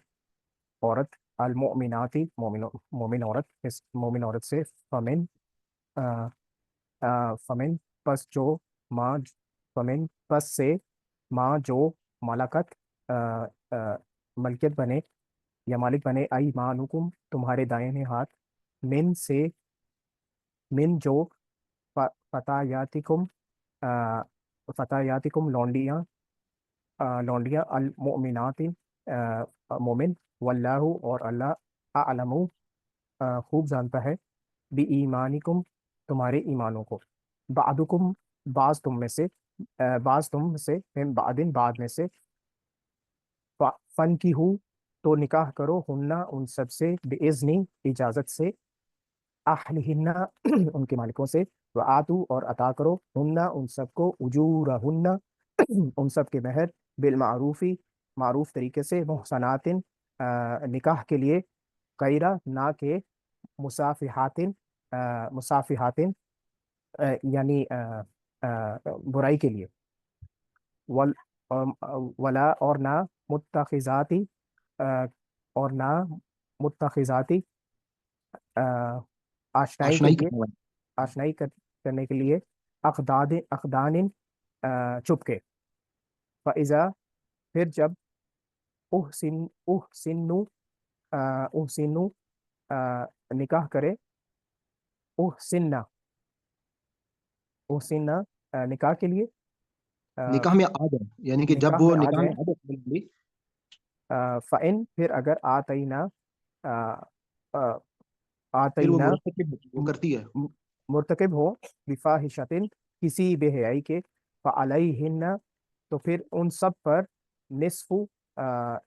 عورت المؤمناتی مومن عورت سے فمن فمن پس جو ماں فمن پس سے ماں جو ملکت ملکیت بنے یا مالک بنے ایمانکم تمہارے دائیں ہاتھ من جو فتایاتکم فتایاتکم لونڈیاں المؤمنات مومن واللہ اور اللہ اعلم خوب جانتا ہے بی ایمانکم تمہارے ایمانوں کو بعدکم بعض تم سے من بعدن بعد میں سے فن کی ہو تو نکاح کرو ہننا ان سب سے بِإِذْنِ اجازت سے اہلہن ان کے مالکوں سے وآتو اور عطا کرو ہننا ان سب کو اجورہن ان سب کے مہر بالمعروفی معروف طریقے سے محسنات نکاح کے لیے غیرہ نہ کہ مسافحات یعنی برائی کے لیے ولا اور نہ متخذاتی اور نہ متخذاتی آشنائی کے آشنائی لیے کرنے والی. آشنائی کرنے کے لیے اقدان چپ کے فَإِذَا پھر جب احسنو نکاح کرے احسنہ نکاح کے لیے نکاح میں آ جائیں یعنی کہ جب نکاح وہ میں آ نکاح جائیں میں آ جائیں فَإِن پھر اگر آتینا پھر وہ آتینا وہ کرتی ہے. مرتکب ہو بفاحشۃ کسی بے حیائی کے فعلیہن تو پھر ان سب پر نصف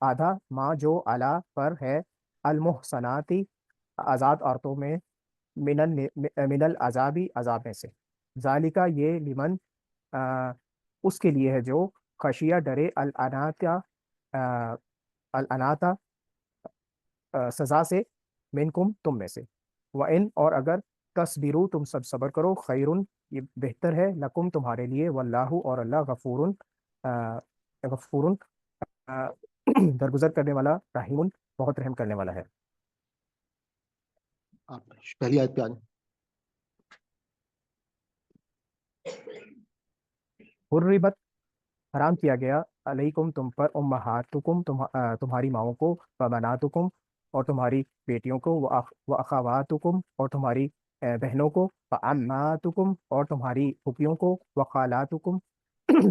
آدھا ما جو علا پر ہے المحسناتی آزاد عورتوں میں من العذابی عذاب میں سے ذالکہ یہ لمن اس کے لیے ہے جو خشیہ ڈرے الاناتا سزا سے منکم تم میں سے وَإِن اور اگر تصبروا تم سب صبر کرو خیرن یہ بہتر ہے لکم تمہارے لیے واللہ اور اللہ غفورن درگزر کرنے والا رحیم بہت رحم کرنے والا ہے. آپ پہلی آیت پہ آ جائیں. حربت حرام کیا گیا علیکم تم پر امہاتکم تمہاری ماؤں کو وبناتکم اور تمہاری بیٹیوں کو واخواتکم اور تمہاری بہنوں کو وعماتکم اور تمہاری پھوپھیوں کو وخالاتکم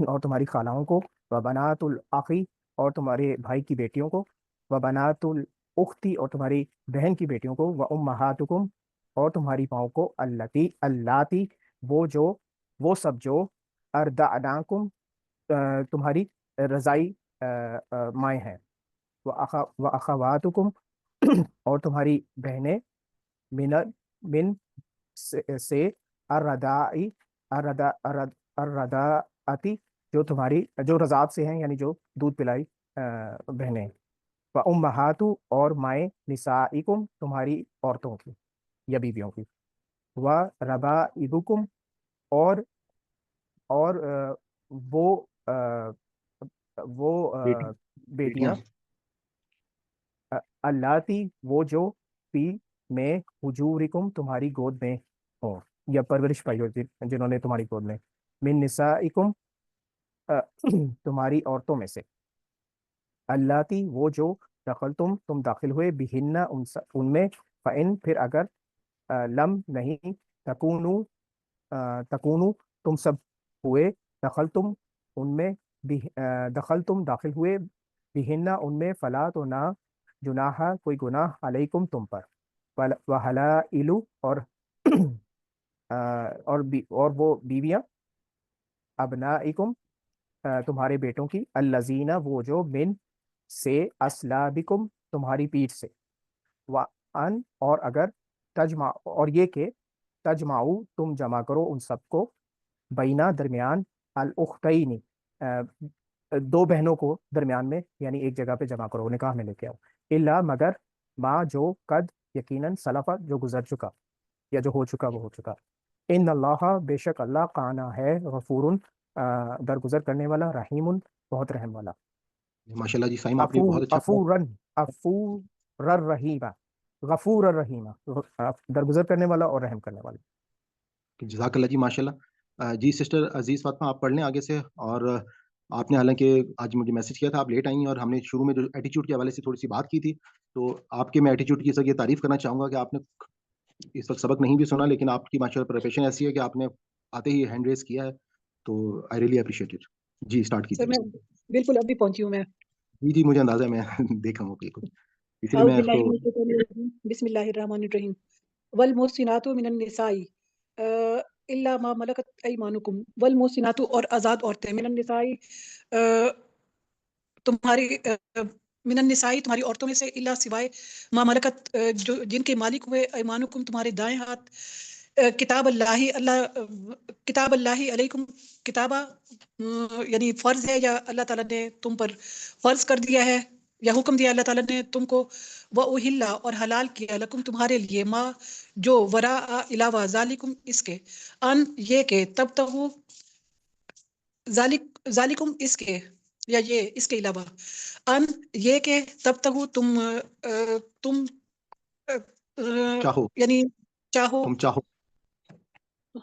اور تمہاری خالاؤں کو وبنات الاخی اور تمہارے بھائی کی بیٹیوں کو وبنات الاختی اور تمہاری بہن کی بیٹیوں کو وامہاتکم اور تمہاری ماؤں کو اللاتی وہ سب جو اردعناکم تمہاری رضائی مائیں ہیں وَأَخَوَاتُكُمْ اور تمہاری بہنیں من سے الرداعتی جو رضاعت سے ہیں یعنی جو دودھ پلائی بہنیں وَأُمَّهَاتُ اور مائیں نسائکم تمہاری عورتوں کی یا بیویوں کی وَرَبَائِبُكُمْ اور وہ بیٹیاں اللاتی وہ جو فی میں حجورکم تمہاری گود میں ہوں یا پرورش پائی ہوتی جنہوں نے تمہاری گود میں من نسائکم تمہاری عورتوں میں سے اللاتی وہ جو تم داخل ہوئے بہن ان میں فإن پھر اگر لم نہیں تکونو تم سب ہوئے دخلتم ان میں دخلتم داخل ہوئے بہن ان میں فلا تو نہ جناح کوئی گناہ علیکم تم پر وحلائل اور اور وہ بیویاں ابنائکم تمہارے بیٹوں کی، الذین وہ جو من سے اسلابکم تمہاری پیٹھ سے، وان اور اگر تجمع اور یہ کہ تجمعو تم جمع کرو ان سب کو، بینا درمیان الاختین دو بہنوں کو درمیان میں، یعنی ایک جگہ پہ جمع کرو، نکاح میں لے کے آؤ، الا مگر ما جو قد یقیناً سلفا جو گزر چکا یا جو ہو چکا وہ ہو چکا، ان اللہ بے شک اللہ کانا ہے غفور درگزر کرنے والا، رحیم بہت رحم والا، ماشاء اللہ جی صحیح آپ نے بہت اچھا غفور الرحیم، غفور الرحیم درگزر کرنے والا اور رحم کرنے والا۔ جزاک اللہ جی ماشاء اللہ۔ جی سسٹر عزیز فاطمہ آپ پڑھ لیں آگے سے، اور آپ نے حالانکہ آج مجھے میسج کیا تھا آپ لیٹ آئی ہیں، اور ہم نے شروع میں جو ایٹیچیوڈ کے حوالے سے تھوڑی سی بات کی تھی، تو آپ کے میں ایٹیچیوڈ کی سر یہ تعریف کرنا چاہوں گا کہ آپ نے اس وقت سبق نہیں بھی سنا، لیکن آپ کی ماشاء اللہ پریپریشن ایسی ہے کہ آپ نے آتے ہی ہینڈ ریز کیا ہے، تو آئی ریئلی اپریشیٹ اٹ۔ جی اسٹارٹ سر میں کیجیے۔ بالکل ابھی پہنچی ہوں میں۔ جی مجھے اندازہ ہے، میں دیکھا ہوں بالکل، اس لیے اعوذ میں اس باللہ کو من الشیطان الرجیم، بسم اللہ الرحمن الرحیم۔ والمحصنات من النساء الا ما ملکت ایمانکم، والمحصنات اور آزاد عورتیں، من النساء تمہاری من النساء تمہاری عورتوں میں سے، الا سوائے ما ملکت جو جن کے مالک ہوئے، ایمانکم تمہارے دائیں ہاتھ، کتاب اللہ علیکم کتابہ یعنی فرض ہے، یا اللہ تعالیٰ نے تم پر فرض کر دیا ہے یا حکم دیا اللہ تعالیٰ نے تم کو، وَأُحِلَّ اور حلال کیا لکم تمہارے لیے، ما جو وراء علاوہ ذالکم اس کے، ان یہ کہ تب تغو ذالکم اس کے، یا یہ اس کے علاوہ، ان یہ کہ تب تغو تم چاہو، یعنی چاہو، تم چاہو،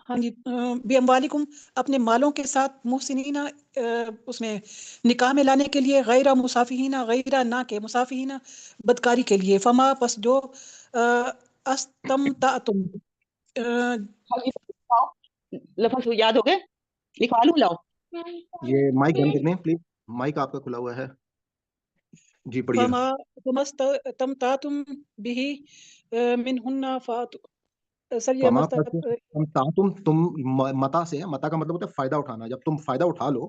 ہاں جی، بِأَمْوَالِكُمْ اپنے مالوں کے ساتھ، محسنین اس میں نکاح میں لانے کے لیے، غیر مسافہین غیر نہ کے مسافہین بدکاری کے لیے، فما پس جو استمتعتم لفظ یاد ہو گئے، لکھوا لوں لاؤ۔ یہ مائک بند کر دیں پلیز، مائک آپ کا کھلا ہوا ہے۔ جی پڑھیے گا۔ فما استمتعتم به منہن فاتوا، سر یہ فما تم متا سے ہے، متا کا مطلب ہوتا ہے فائدہ اٹھانا، جب تم فائدہ اٹھا لو۔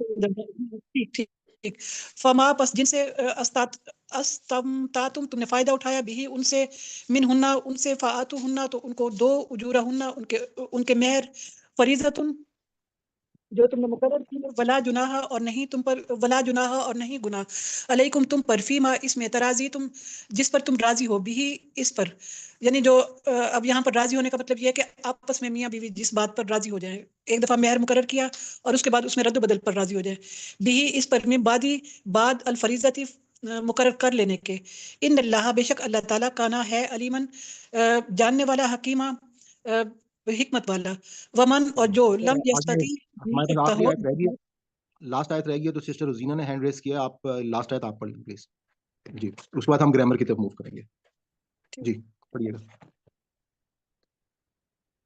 ٹھیک، فما پس جن سے استمتعتم تم نے فائدہ اٹھایا، بھی ان سے، منہن ان سے، فآتوہن تو ان کو دو، اجورہن ان کے مہر، فریضۃ جو تم نے مقرر کی، ولا جناح اور نہیں تم پر، ولا جناح اور نہیں گناہ، علیکم تم پر، فیما اس میں، ترازی تم جس پر تم راضی ہو، بھی اس پر، یعنی جو اب یہاں پر راضی ہونے کا مطلب یہ ہے کہ آپس میں میاں بیوی جس بات پر راضی ہو جائیں، ایک دفعہ مہر مقرر کیا اور اس کے بعد اس میں رد و بدل پر راضی ہو جائیں، بھی اس پر، من بعد الفریضتی مقرر کر لینے کے، ان اللہ بے شک اللہ تعالیٰ کانا ہے، علیمن جاننے والا، حکیمہ حکمت والا، ومن اور جو لم یستطیع ہمارے پاس سکتا آخری ہو، آیت رہ گئی ہے، لاسٹ آیت رہ گئی ہے، تو سسٹر روزینہ نے ہینڈ ریز کیا، آپ لاسٹ آیت آپ پڑھ لیں پلیز۔ جی اس کے بعد ہم گرامر کی طرف موو کریں گے۔ جی پڑھیے گا،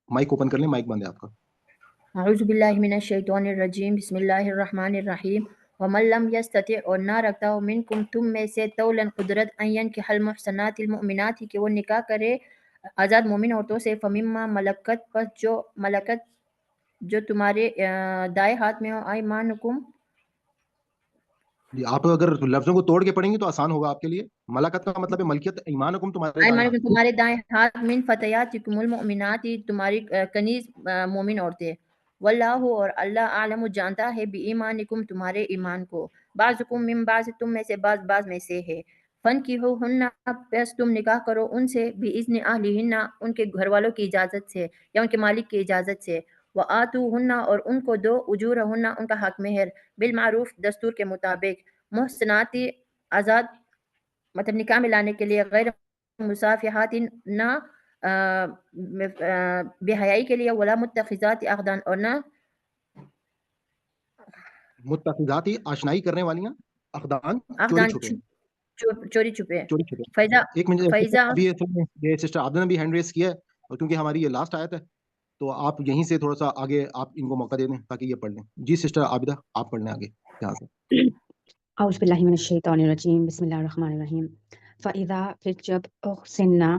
مائک اوپن کر لیں، مائک بند ہے آپ کا۔ اعوذ باللہ من الشیطان الرجیم، بسم اللہ الرحمن الرحیم، ومن لم یستطع اور نہ رکھتا ہو، منکم تم میں سے، طولاً قدرت، ان ینکح المحصنات المؤمنات کہ وہ نکاح کرے آزاد مومن عورتوں سے، فمما ملکت پس جو ملکت جو تمہارے دائیں ہاتھ میں ہو، ایمانکم جی آپ اگر لفظوں کو توڑ کے پڑھیں گے تو آسان ہوگا آپ کے لیے۔ ملکت کا مطلب ہے ملکیت، ایمانکم تمہارے دائیں ہاتھ۔ ایمانکم تمہارے دائیں ہاتھ، من فتیاتکم المؤمنات تمہاری کنیز مومن عورتیں، واللہ اور اللہ عالم جانتا ہے، بی ایمانکم تمہارے ایمان کو، بعضکم من بعض تم میں سے بعض میں سے ہے، فانکحوہن پس تم نکاح کرو ان سے، باذن اہلہن ان کے گھر والوں کی اجازت سے یا ان کے مالک کی اجازت سے، وآتوہن اور ان کو دو، اجورہن ان کا حق مہر، بالمعروف دستور کے مطابق، محسنات آزاد مطلب نکاح میں لانے کے لیے، غیر مصافحات نہ بے حیائی کے لیے، ولا متخذات اخدان اور نہ متخذاتی آشنائی کرنے والیاں، اخدان چوری اخدان چھپے، چوری چھپے، چوری چھپے۔ فیضا ایک منٹ، فیضا ابھی یہ سسٹر عابدہ نے بھی ہینڈ ریز کیا ہے، اور کیونکہ ہماری یہ لاسٹ آیت ہے تو آپ یہیں سے تھوڑا سا آگے آپ ان کو موقع دے دیں تاکہ یہ پڑھ لیں۔ جی سسٹر عابدہ آپ پڑھ لیں آگے یہاں سے۔ اعوذ باللہ من الشیطان الرجیم، بسم اللہ الرحمن الرحیم۔ فَإِذَا پھر جب احسننا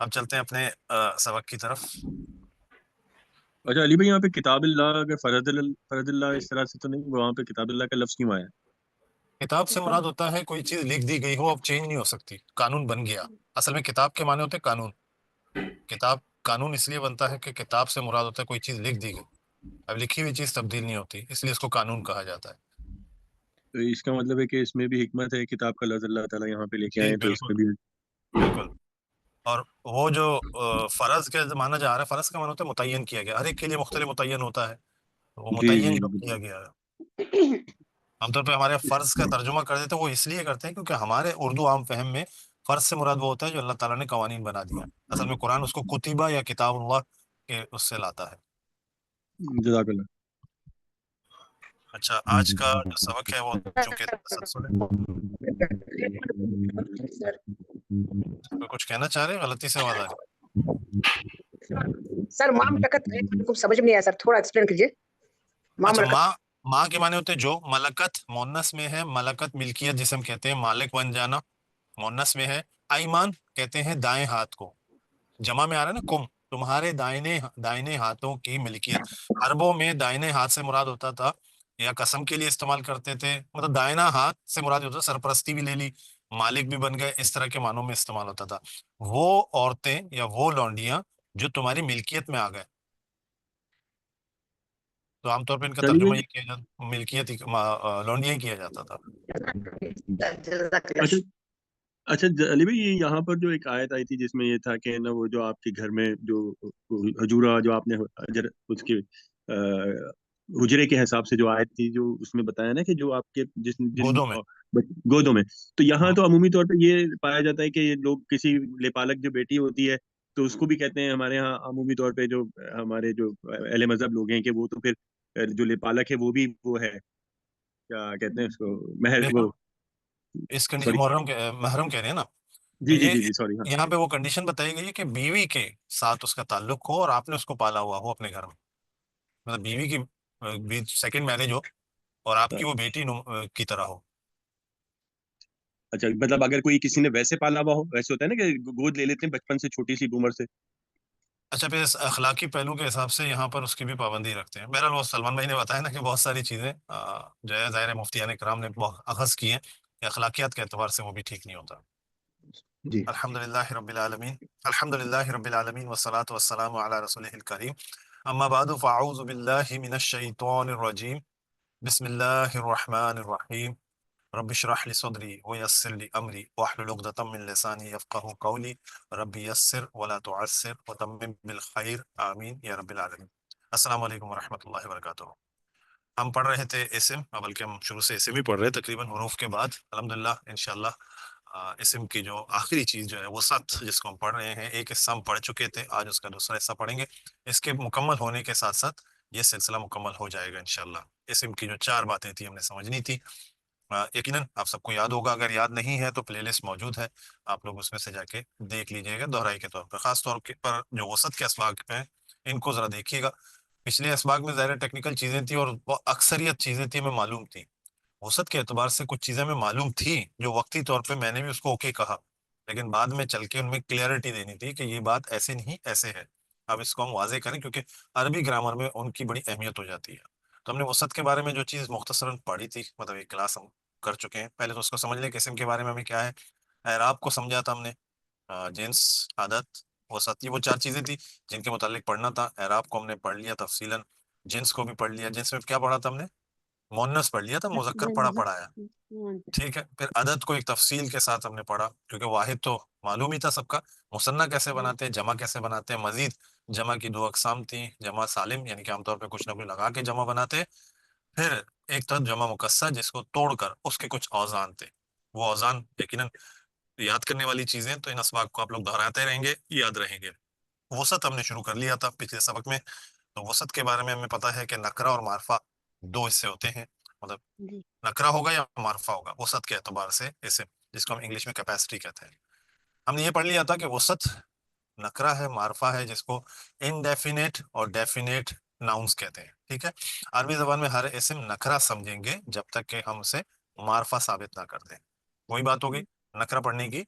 اب چلتے ہیں اپنے سبق کی طرف. اچھا علی بھائی، یہاں پہ کتاب اللہ اگر فرد اللہ اس طرح سے تو نہیں، وہاں پہ کتاب اللہ کا لفظ کیوں آیا؟ کتاب سے مراد ہوتا ہے کوئی چیز لکھ دی گئی ہو، اب چینج نہیں ہو سکتی، قانون بن گیا. اصل میں کتاب کے معنی ہوتے ہیں قانون. کتاب قانون اس لیے بنتا ہے کہ کتاب سے مراد ہوتا ہے کوئی چیز لکھ دی گئی، اب لکھی ہوئی چیز تبدیل نہیں ہوتی، اس لیے اس کو قانون کہا جاتا ہے. تو اس کا مطلب ہے کہ اس میں بھی حکمت ہے، کتاب کا لفظ اللہ تعالیٰ یہاں پہ لے کے آئے جی ہیں، تو اس بالکل میں بھی بالکل. اور وہ جو فرض کے معنی جا رہا ہے، فرض کا معنی ہوتا ہے متعین کیا گیا، ہر ایک کے لیے مختلف متعین ہوتا ہے، وہ جی متعین جی جو بالکل. کیا گیا ہے. عام طور پہ ہمارے فرض کا ترجمہ کر دیتے ہیں، وہ اس لیے کرتے ہیں کیونکہ ہمارے اردو عام فہم میں فرض سے مراد وہ ہوتا ہے جو اللہ تعالیٰ نے قوانین بنا دیا. اصل میں قرآن اس کو کتبہ یا کتاب اللہ کے اس سے لاتا ہے. جزاک اللہ. اچھا، آج کا جو سبق ہے وہ چونکہ تسلسل ہے. کوئی کچھ کہنا چاہ رہے ہیں؟ غلطی سے آواز آ رہی. سر مام لکت کو سمجھ میں نہیں آیا سر، تھوڑا ایکسپلین کیجیے. مام اچھا، لکت ماں کے معنی ہوتے ہیں جو. ملکت مونس میں ہے، ملکت ملکیت جسے ہم کہتے ہیں، مالک بن جانا مونس میں ہے. ایمان کہتے ہیں دائیں ہاتھ کو، جمع میں آ رہا ہے نا کم، تمہارے دائنے ہاتھوں کی ملکیت. عربوں میں دائنے ہاتھ سے مراد ہوتا تھا، یا قسم کے لیے استعمال کرتے تھے، مطلب دائنا ہاتھ سے مراد ہوتا تھا سرپرستی بھی لے لی، مالک بھی بن گئے، اس طرح کے معنوں میں استعمال ہوتا تھا. وہ عورتیں یا وہ لونڈیاں جو تمہاری ملکیت میں آ گئے، تو عام طور پہ ان کا چلیے ترجمہ بھائی. یہ کیا جاتا، ملکیت لونڈیاں ہی کیا جاتا تھا. جزاک اچھا اللہ. اچھا علی بھائی، یہاں پر جو ایک آیت آئی تھی جس میں یہ تھا کہ نا وہ جو آپ کے گھر میں جو حجورہ جو آپ نے اس کے حجرے کے حساب سے جو آیت تھی، جو اس میں بتایا نا کہ جو آپ کے جن گودوں میں. گودوں میں، تو یہاں ہاں. تو عمومی طور پہ یہ پایا جاتا ہے کہ یہ لوگ کسی لیپالک جو بیٹی ہوتی ہے تو اس کو بھی کہتے ہیں ہمارے ہاں عمومی طور پہ، جو ہمارے جو اہل مذہب لوگ ہیں، کہ وہ تو پھر جو لیپالک ہے وہ بھی وہ ہے، کیا کہتے ہیں اس کو، مہر، بالکل وہ اس سوری. محرم کہہ رہے ہیں نا. تو جی جی یہ جی جی سوری. ہاں. یہاں پہ وہ کنڈیشن بتائی گئی ہے کہ بیوی کے ساتھ اس کا تعلق ہو اور آپ نے اس کو پالا ہوا ہو اپنے گھر میں، مطلب بیوی کی سیکنڈ میرج ہو اور آپ کی وہ بیٹی کی طرح ہو. اچھا، مطلب اگر کوئی کسی نے ویسے پالا ہوا ہو، ویسے ہوتا ہے نا کہ گود لے لیتے ہیں بچپن سے، چھوٹی سی عمر سے. اچھا، پھر اس اخلاقی پہلو کے حساب سے یہاں پر اس کی بھی پابندی رکھتے ہیں. بہرحال وہ سلمان بھائی نے بتایا نا کہ بہت ساری چیزیں جو ہے ظاہر مفتیان کرام نے بہت اخذ کی ہیں، کہ اخلاقیات کے اعتبار سے وہ بھی ٹھیک نہیں ہوتا. جی الحمدللہ رب العالمین، الحمدللہ رب العالمین والصلاة والسلام علی رسولہ الکریم. اما بعد فاعوذ باللہ من الشیطان الرجیم. بسم اللہ الرحمن الرحیم. رب اشرح لي صدري ويسر لي امري واحلل عقدة من لساني يفقهوا قولي. رب يسر ولا تعسر وتمم بالخير آمین یا رب العالمین. السلام علیکم ورحمۃ اللہ وبرکاتہ. ہم پڑھ رہے تھے اسم، بلکہ ہم شروع سے اسم ہی پڑھ رہے تقریباً حروف کے بعد. الحمدللہ انشاءاللہ اسم کی جو آخری چیز جو ہے وہ سات، جس کو ہم پڑھ رہے ہیں، ایک حصہ ہم پڑھ چکے تھے، آج اس کا دوسرا حصہ پڑھیں گے. اس کے مکمل ہونے کے ساتھ ساتھ یہ سلسلہ مکمل ہو جائے گا انشاءاللہ. اسم کی جو 4 باتیں تھیں ہم نے سمجھنی تھی، یقیناً آپ سب کو یاد ہوگا. اگر یاد نہیں ہے تو پلے لسٹ موجود ہے، آپ لوگ اس میں سے جا کے دیکھ لیجئے گا دہرائی کے طور پر. خاص طور پر جو وسط کے اسباق ہیں ان کو ذرا دیکھیے گا. پچھلے اسباق میں ظاہر ٹیکنیکل چیزیں تھیں اور اکثریت چیزیں تھیں ہمیں معلوم تھیں. وسط کے اعتبار سے کچھ چیزیں ہمیں معلوم تھی جو وقتی طور پہ میں نے بھی اس کو اوکے کہا، لیکن بعد میں چل کے ان میں کلیئرٹی دینی تھی کہ یہ بات ایسے نہیں ایسے ہے. اب اس کو ہم واضح کریں کیونکہ عربی گرامر میں ان کی بڑی اہمیت ہو جاتی ہے. تو ہم نے وسط کے بارے میں جو چیز مختصراً پڑھی تھی، مطلب ایک کلاس ہم کر چکے ہیں. پہلے تو اس کو سمجھ لیں کہ اسم کے بارے میں ہمیں کیا ہے. اعراب کو سمجھا تھا ہم نے، جنس، عادت، وسط، یہ وہ 4 چیزیں تھی جن کے متعلق پڑھنا تھا. اعراب کو ہم نے پڑھ لیا تفصیلاً، جنس کو بھی پڑھ لیا. جنس میں کیا پڑھا تھا ہم نے؟ مونس پڑھ لیا تھا، مذکر پڑھایا. ٹھیک ہے. پھر عدد کو ایک تفصیل کے ساتھ ہم نے پڑھا، کیونکہ واحد تو معلوم ہی تھا سب کا. مثنیٰ کیسے بناتے ہیں، جمع کیسے بناتے ہیں. مزید جمع کی 2 اقسام تھیں، جمع سالم یعنی کہ عام طور پہ کچھ نہ کچھ لگا کے جمع بناتے. پھر ایک تھا جمع مکسر جس کو توڑ کر اس کے کچھ اوزان تھے. وہ اوزان یقیناً یاد کرنے والی چیزیں، تو ان اسباق کو آپ لوگ دہراتے رہیں گے، یاد رہیں گے. وسط ہم نے شروع کر لیا تھا پچھلے سبق میں. تو وسط کے بارے میں ہمیں پتہ ہے کہ نکرہ اور معرفہ 2 حصے ہوتے ہیں، مطلب نکرہ ہوگا یا معرفہ ہوگا وسط کے اعتبار سے، اسے جس کو ہم انگلش میں کیپیسٹی کہتے ہیں. ہم نے یہ پڑھ لیا تھا کہ وسط نکرہ ہے، معرفہ ہے، جس کو انڈیفینیٹ اور ڈیفینیٹ ناؤنس کہتے ہیں. ٹھیک ہے. عربی زبان میں ہر اسم نکرہ سمجھیں گے جب تک کہ ہم اسے معرفہ ثابت نہ کر دیں. وہی بات ہوگی نکرہ پڑھنے کی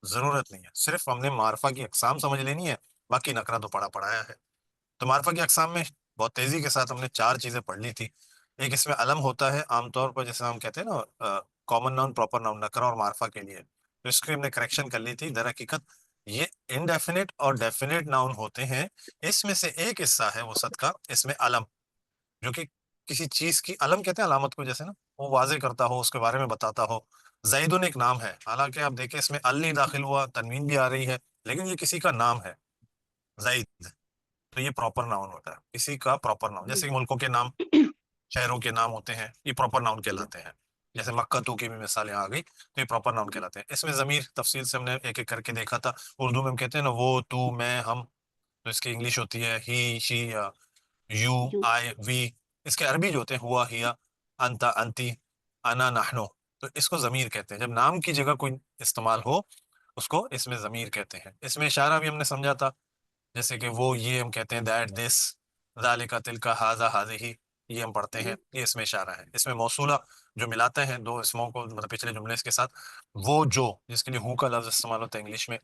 ضرورت نہیں ہے، صرف ہم نے معرفہ کی اقسام سمجھ لینی ہے، باقی نکرہ تو پڑھایا ہے۔ تو معرفہ کی اقسام میں بہت تیزی کے ساتھ ہم نے 4 چیزیں پڑھ لی تھی۔ ایک اس میں علم ہوتا ہے، عام طور پر جیسے ہم کہتے ہیں نا کامن ناؤن پراپر ناؤن نکرہ اور معرفہ کے لیے، تو اس کی ہم نے کریکشن کر لی تھی۔ در حقیقت یہ انڈیفینٹ اور ڈیفینٹ ناؤن ہوتے ہیں، اس میں سے ایک حصہ ہے وسط کا، اس میں علم، جو کہ کسی چیز کی علم کہتے ہیں علامت کو، جیسے نا وہ واضح کرتا ہو، اس کے بارے میں بتاتا ہو۔ زیدن ایک نام ہے، حالانکہ آپ دیکھیں اس میں ال داخل ہوا، تنوین بھی آ رہی ہے، لیکن یہ کسی کا نام ہے زید، تو یہ پراپر ناؤن ہوتا ہے، کسی کا پراپر ناؤن۔ جیسے کہ ملکوں کے نام، شہروں کے نام ہوتے ہیں، یہ پراپر ناؤن کہلاتے ہیں۔ جیسے مکہ تو کی بھی مثالیں آ گئی، تو یہ پراپر ناؤن کہلاتے ہیں۔ اس میں ضمیر تفصیل سے ہم نے ایک ایک کر کے دیکھا تھا۔ اردو میں ہم کہتے ہیں نا وہ، تو، میں، ہم، تو اس کی انگلش ہوتی ہے ہی، شی، یو، آئی، وی۔ اس کے عربی جو ہوتے ہیں ہوا، ہیا، انتا، انتی، انا، نحنو، تو اس کو ضمیر کہتے ہیں۔ جب نام کی جگہ کوئی استعمال ہو اس کو اس میں ضمیر کہتے ہیں۔ اس میں اشارہ بھی ہم نے سمجھا تھا، جیسے کہ وہ، یہ ہم کہتے ہیں دیٹ، دس، ذالک، تلک، ھذا، ھذہ، یہ ہم پڑھتے ہیں، یہ اس میں اشارہ ہے۔ اس میں موصولہ جو ملاتے ہیں دو اسموں کو، مطلب پچھلے جملے اس کے ساتھ، وہ جو، جس کے لیے ہو کا لفظ استعمال ہوتا ہے انگلش میں،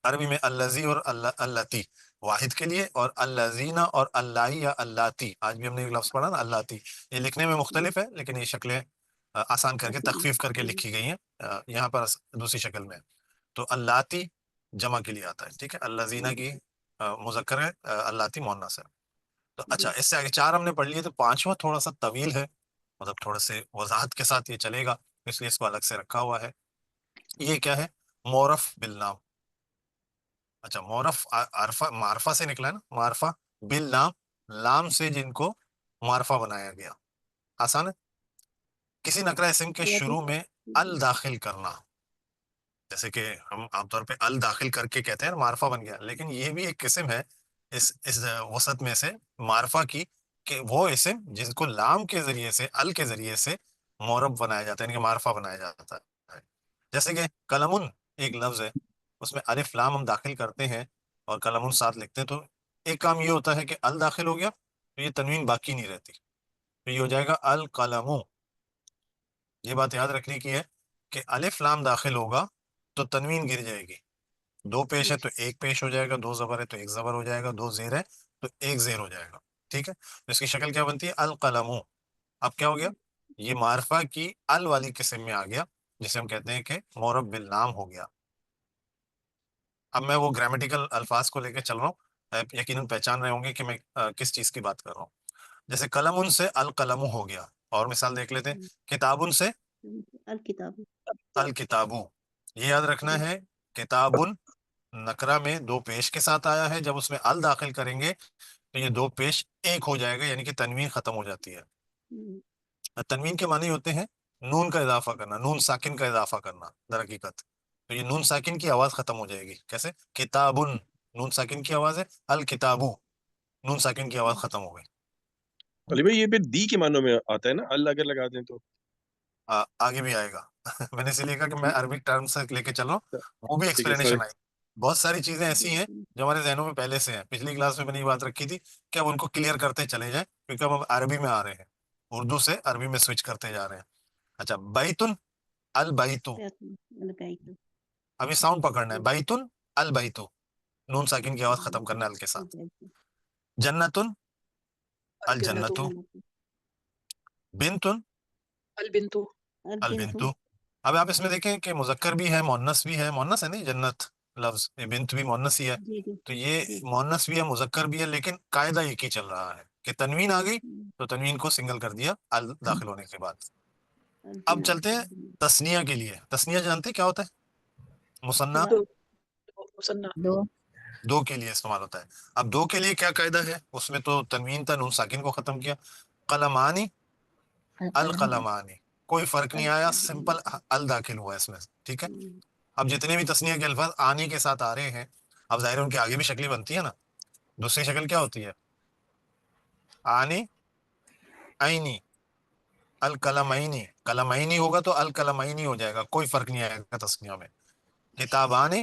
عربی میں الذی اور اللاتی واحد کے لیے، اور الذین اور اللائی یا اللاتی، آج بھی ہم نے ایک لفظ پڑھا نا اللاتی، یہ لکھنے میں مختلف ہے لیکن یہ شکلیں آسان کر کے تخفیف کر کے لکھی گئی ہیں، یہاں پر دوسری شکل میں، تو اللاتی جمع کے لیے آتا ہے، ٹھیک ہے، الذین کی مذکر ہے، اللاتی مؤنث ہے۔ تو اچھا، اس سے آگے 4 ہم نے پڑھ لیے، تو 5واں تھوڑا سا طویل ہے، مطلب تھوڑا سے وضاحت کے ساتھ یہ چلے گا، اس لیے اس کو الگ سے رکھا ہوا ہے۔ یہ کیا ہے؟ معرف بالنام۔ اچھا، معرف معرفہ سے نکلا ہے نا، معرفہ بالنام، لام سے جن کو معرفہ بنایا گیا۔ آسان ہے، کسی نکرہ اسم کے شروع میں ال داخل کرنا، جیسے کہ ہم عام طور پہ ال داخل کر کے کہتے ہیں معرفہ بن گیا، لیکن یہ بھی ایک قسم ہے اس وسط میں سے معرفہ کی، کہ وہ اسم جس کو لام کے ذریعے سے، ال کے ذریعے سے معرب بنایا جاتا ہے، یعنی کہ معرفہ بنایا جاتا ہے۔ جیسے کہ قلمن ایک لفظ ہے، اس میں الف لام ہم داخل کرتے ہیں اور قلمن ساتھ لکھتے ہیں، تو ایک کام یہ ہوتا ہے کہ ال داخل ہو گیا تو یہ تنوین باقی نہیں رہتی، تو یہ ہو جائے گا القلم۔ یہ بات یاد رکھنے کی ہے کہ الف لام داخل ہوگا تو تنوین گر جائے گی، 2 پیش ہے تو 1 پیش ہو جائے گا، 2 زبر ہے تو 1 زبر ہو جائے گا، 2 زیر ہے تو 1 زیر ہو جائے گا، ٹھیک ہے۔ تو اس کی شکل کیا بنتی ہے؟ القلم۔ اب کیا ہو گیا؟ یہ معرفہ کی ال والی قسم میں آ گیا، جسے ہم کہتے ہیں کہ معرب بالنام ہو گیا۔ اب میں وہ گرامیٹیکل الفاظ کو لے کے چل رہا ہوں، یقیناً پہچان رہے ہوں گے کہ میں کس چیز کی بات کر رہا ہوں۔ جیسے قلم سے القلم ہو گیا، اور مثال دیکھ لیتے ہیں، کتاب سے الکتاب، الکتابو۔ یہ یاد رکھنا ہے، کتاب نکرہ میں 2 پیش کے ساتھ آیا ہے، جب اس میں ال داخل کریں گے تو یہ 2 پیش 1 ہو جائے گا، یعنی کہ تنوین ختم ہو جاتی ہے۔ تنوین کے معنی ہوتے ہیں نون کا اضافہ کرنا، نون ساکن کا اضافہ کرنا در حقیقت، تو یہ نون ساکن کی آواز ختم ہو جائے گی۔ کیسے؟ کتابن، نون ساکن کی آواز ہے، الکتابو، نون ساکن کی آواز ختم ہو گئی۔ علی بھائی، یہ پھر دی کے معنوں میں آتا ہے نا، اللہ اگر لگا دیں تو؟ آگے بھی آئے گا میں نے اسی لیے کہا کہ میں عربک ٹرم سے لے کے چل رہا ہوں، وہ بھی ٹھیک ہے، ایکسپلینیشن آئی۔ بہت ساری چیزیں ایسی ہیں جو ہمارے ذہنوں میں پہلے سے ہیں، پچھلی کلاس میں نے یہ بات رکھی تھی کہ اب ان کو کلیئر کرتے چلے جائیں، کیونکہ اب ہم عربی میں آ رہے ہیں، اردو سے عربی میں سوئچ کرتے جا رہے ہیں۔ اچھا، بیتن، البیتو، ابھی ساؤنڈ پکڑنا ہے، بیتن، البیتو، نون ساکن کی آواز ختم کرنا ال کے ساتھ۔ جنتن، الجنتو، بنتن، البنتو، البنتو۔ اب آپ اس میں دیکھیں کہ مذکر بھی ہے، مؤنث بھی ہے، مؤنث ہے نہیں جنت لفظ، یہ بنت بھی مؤنث ہی ہے، تو یہ مؤنث بھی ہے، مذکر بھی ہے، لیکن قاعدہ ایک ہی چل رہا ہے کہ تنوین آ گئی تو تنوین کو سنگل کر دیا ال داخل ہونے کے بعد۔ اب چلتے ہیں تثنیہ کے لیے۔ تثنیہ جانتے ہیں کیا ہوتا ہے؟ مثنیٰ، مصنع، 2 کے لیے استعمال ہوتا ہے۔ اب 2 کے لیے کیا قاعدہ ہے؟ اس میں تو تنوین تھا، نون ساکن کو ختم کیا، قلمانی، القلمانی، کوئی فرق نہیں آیا، سمپل ال داخل ہوا اس میں، ٹھیک ہے۔ اب جتنے بھی تثنیہ کے الفاظ آنی کے ساتھ آ رہے ہیں، اب ظاہر ان کے آگے بھی شکلیں بنتی ہے نا، دوسری شکل کیا ہوتی ہے؟ آنی، عینی، القلمینی، قلمینی ہوگا تو القلمینی ہو جائے گا، کوئی فرق نہیں آئے گا تثنیہ میں۔ کتابانی،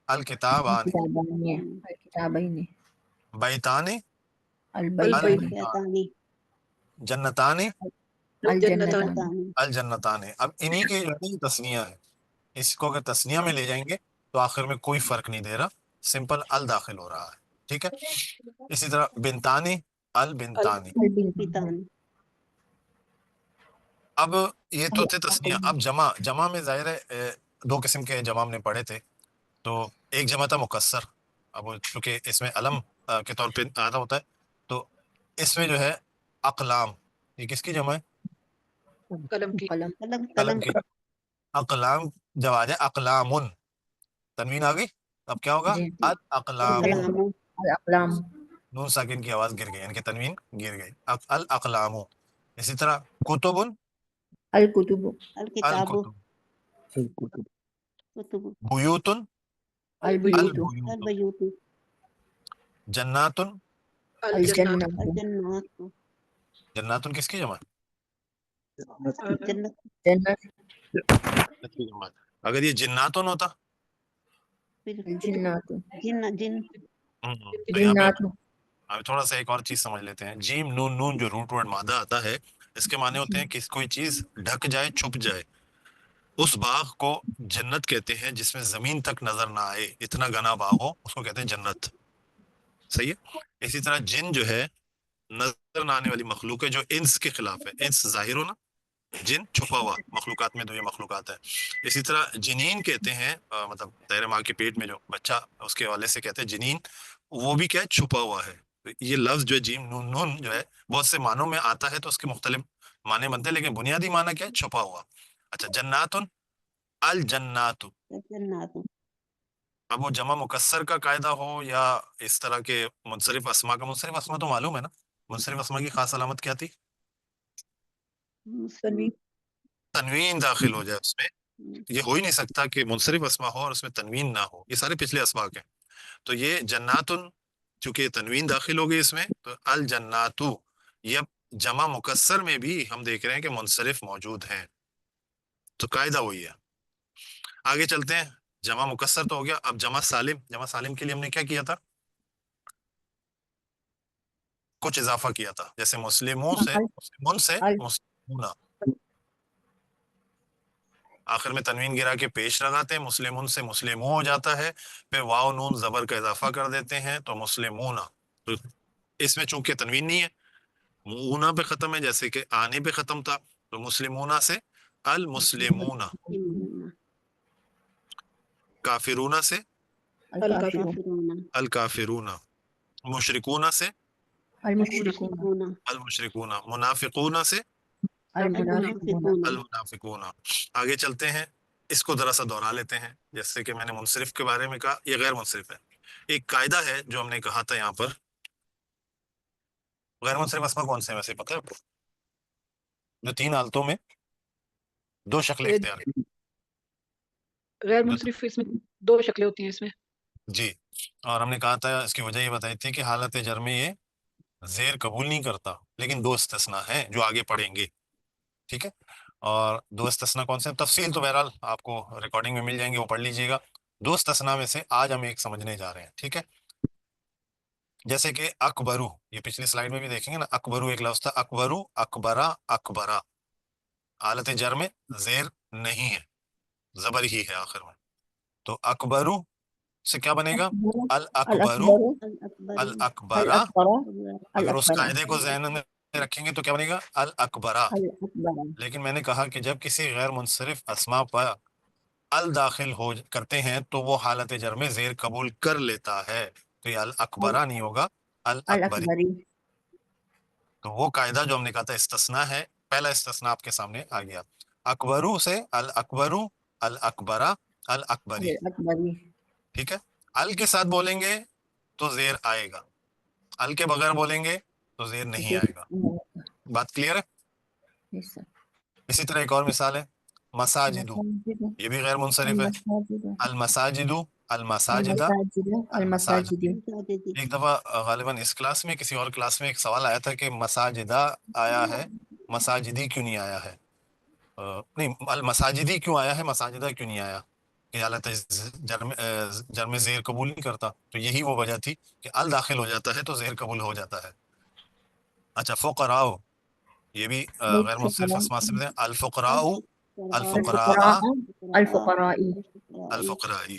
الکتابانی، الکتابین، بیتانی، البیتانی، جنتانی، الجنتان، الجنتان۔ اب انہی کے جو ہے یہ تثنیہ ہے، اس کو اگر تثنیہ میں لے جائیں گے تو آخر میں کوئی فرق نہیں دے رہا، سمپل ال داخل ہو رہا ہے، ٹھیک ہے. اسی طرح بنتانی، البنتانی. بتان اب یہ تو تھے تسنیہ. اب جمع میں ظاہر ہے دو قسم کے جمع ہم نے پڑھے تھے. تو ایک جمع تھا مکسر، اب چونکہ اس میں علم کے طور پہ آتا ہوتا ہے، تو اس میں جو ہے اقلام، یہ کس کی جمع ہے؟ قلم کی قلم کی. اقلام جب آ جائے اقلامن، تنوین آ گئی، اب کیا ہوگا؟ جی. الاقلام. الاقلام. نون ساکن کی آواز گر گئی، یعنی کہ تنوین گر گئی. الاقلام. اسی طرح کتبن، الکتب. الکتاب الکتب. کتب بیوتن، البیوت. البیوت. البیوت جناتن، الجنات. الجنات جناتن کس کی جمع ہے؟ جنت جنت. اگر یہ جناتن ہوتا پھر الجنات. جن جن تو یہاں پہ جنات. اب تھوڑا سا ایک اور چیز سمجھ لیتے ہیں. جیم نون نون جو روٹ ورڈ مادہ آتا ہے، اس کے معنی ہوتے ہیں کہ کوئی چیز ڈھک جائے، چھپ جائے. اس باغ کو جنت کہتے ہیں جس میں زمین تک نظر نہ آئے، اتنا گھنا باغ ہو، اس کو کہتے ہیں جنت. صحیح ہے. اسی طرح جن جو ہے نظر نہ آنے والی مخلوق ہے، جو انس کے خلاف ہے. انس ظاہر ہو نا، جن چھپا ہوا. مخلوقات میں دو یہ مخلوقات ہے. اسی طرح جنین کہتے ہیں مطلب دائرہ ماں کے پیٹ میں جو بچہ، اس کے حوالے سے کہتے ہیں جنین، وہ بھی کیا ہے؟ چھپا ہوا ہے. یہ لفظ جو ہے جیم نون نون جو ہے بہت سے معنوں میں آتا ہے، تو اس کے مختلف معنی بنتے ہیں، لیکن بنیادی معنی کیا ہے؟ چھپا ہوا. اچھا، جناتن، الجنات. جنات اب وہ جمع مکسر کا قاعدہ ہو یا اس طرح کے منصرف اسما کا. منصرف اسما تو معلوم ہے نا، منصرف اسما کی خاص علامت کیا تھی؟ تنوین. تنوین داخل ہو جائے اس میں. یہ ہو ہی نہیں سکتا کہ منصرف اسما ہو اور اس میں تنوین نہ ہو. یہ سارے پچھلے اسباق ہیں. تو یہ جناتن، چونکہ تنوین داخل ہو گئی اس میں، تو الجناتو. یہ اب جمع مکسر میں بھی ہم دیکھ رہے ہیں کہ منصرف موجود ہیں، تو قاعدہ وہی ہے. آگے چلتے ہیں. جمع مکسر تو ہو گیا. اب جمع سالم. جمع سالم کے لیے ہم نے کیا کیا تھا؟ کچھ اضافہ کیا تھا، جیسے مسلمون سے مسلمون سے مسلمون. آخر میں تنوین گرا کے پیش لگاتے ہیں، مسلمون سے مسلموں ہو جاتا ہے. پھر واو نون زبر کا اضافہ کر دیتے ہیں تو مسلمون. تو اس میں چونکہ تنوین نہیں ہے، اونا پہ ختم ہے، جیسے کہ آنے پہ ختم تھا، تو مسلمون سے المسلمون. کافرون سے الکافرون. الکافرون. مشرکون سے المشرکون. المشرکون. منافقون سے المنافقون. المنافقون. آگے چلتے ہیں، اس کو ذرا سا دوہرا لیتے ہیں. جیسے کہ میں نے منصرف کے بارے میں کہا، یہ غیر منصرف ہے. ایک قاعدہ ہے جو ہم نے کہا تھا یہاں پر. غیر منصرف اسما کون سے ہیں ویسے پتہ ہے آپ کو؟ جو تین حالتوں میں دو شکلیں اختیار ہیں. غیر منصرف اس میں دو شکلیں ہوتی ہیں اس میں. جی، اور ہم نے کہا تھا اس کی وجہ یہ بتائی تھی کہ حالت جر میں یہ زیر قبول نہیں کرتا، لیکن دو استثناء ہیں جو آگے پڑھیں گے، ٹھیک ہے. اور دو استثناء کون سے ہیں؟ تفصیل تو بہرحال آپ کو ریکارڈنگ میں مل جائیں گے، وہ پڑھ لیجئے گا. دو استثناء میں سے آج ہم ایک سمجھنے جا رہے ہیں، ٹھیک ہے. جیسے کہ اکبرو، یہ پچھلی سلائیڈ میں بھی دیکھیں گے نا. اکبرو ایک لفظ تھا، اکبرو، اکبرا، اکبرا. حالت جر میں زیر نہیں ہے، زبر ہی ہے آخر میں. تو اکبرو سے کیا بنے گا؟ الاکبرو، الاکبرا. اگر اس قاعدے کو ذہن میں رکھیں گے تو کیا بنے گا؟ الاکبرا. لیکن میں نے کہا کہ جب کسی غیر منصرف اسما پر ال داخل ہو کرتے ہیں تو وہ حالت جر میں زیر قبول کر لیتا ہے. تو یہ الاکبرا نہیں ہوگا، الاکبری. تو وہ قاعدہ جو ہم نے کہا تھا استثناء ہے، پہلا استثناء آپ کے سامنے آ گیا. اکبرو سے الاکبرو، الاکبرا، الاکبری. ٹھیک ہے. ال کے ساتھ بولیں گے تو زیر آئے گا، ال کے بغیر بولیں گے تو زیر نہیں آئے گا. بات کلیئر ہے؟ اسی طرح ایک اور مثال ہے، مساجدو. یہ بھی غیر منصرف ہے. المساجدو، المساجدہ، المساجد. ایک دفعہ غالباً اس کلاس میں کسی اور کلاس میں ایک سوال آیا تھا کہ مساجدہ آیا ہے، مساجدی کیوں نہیں آیا ہے؟ نہیں، المساجدی کیوں آیا ہے، مساجدہ کیوں نہیں آیا؟ کہ حالت جر میں زیر قبول نہیں کرتا. تو یہی وہ وجہ تھی کہ ال داخل ہو جاتا ہے تو زیر قبول ہو جاتا ہے. اچھا، فقراء، یہ بھی غیر منصرف اسما سے ہیں. الفقراء، الفقراء، الفقرائی. الفقرائی.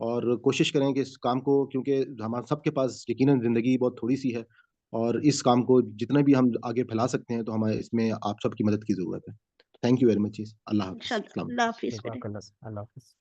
اور کوشش کریں کہ اس کام کو، کیونکہ ہمارے سب کے پاس یقیناً زندگی بہت تھوڑی سی ہے، اور اس کام کو جتنا بھی ہم آگے پھیلا سکتے ہیں تو ہمیں اس میں آپ سب کی مدد کی ضرورت ہے. Thank you very much. اللہ حافظ. انشاءاللہ. السلام علیکم. اللہ حافظ بیٹے. جزاک اللہ اللہ حافظ.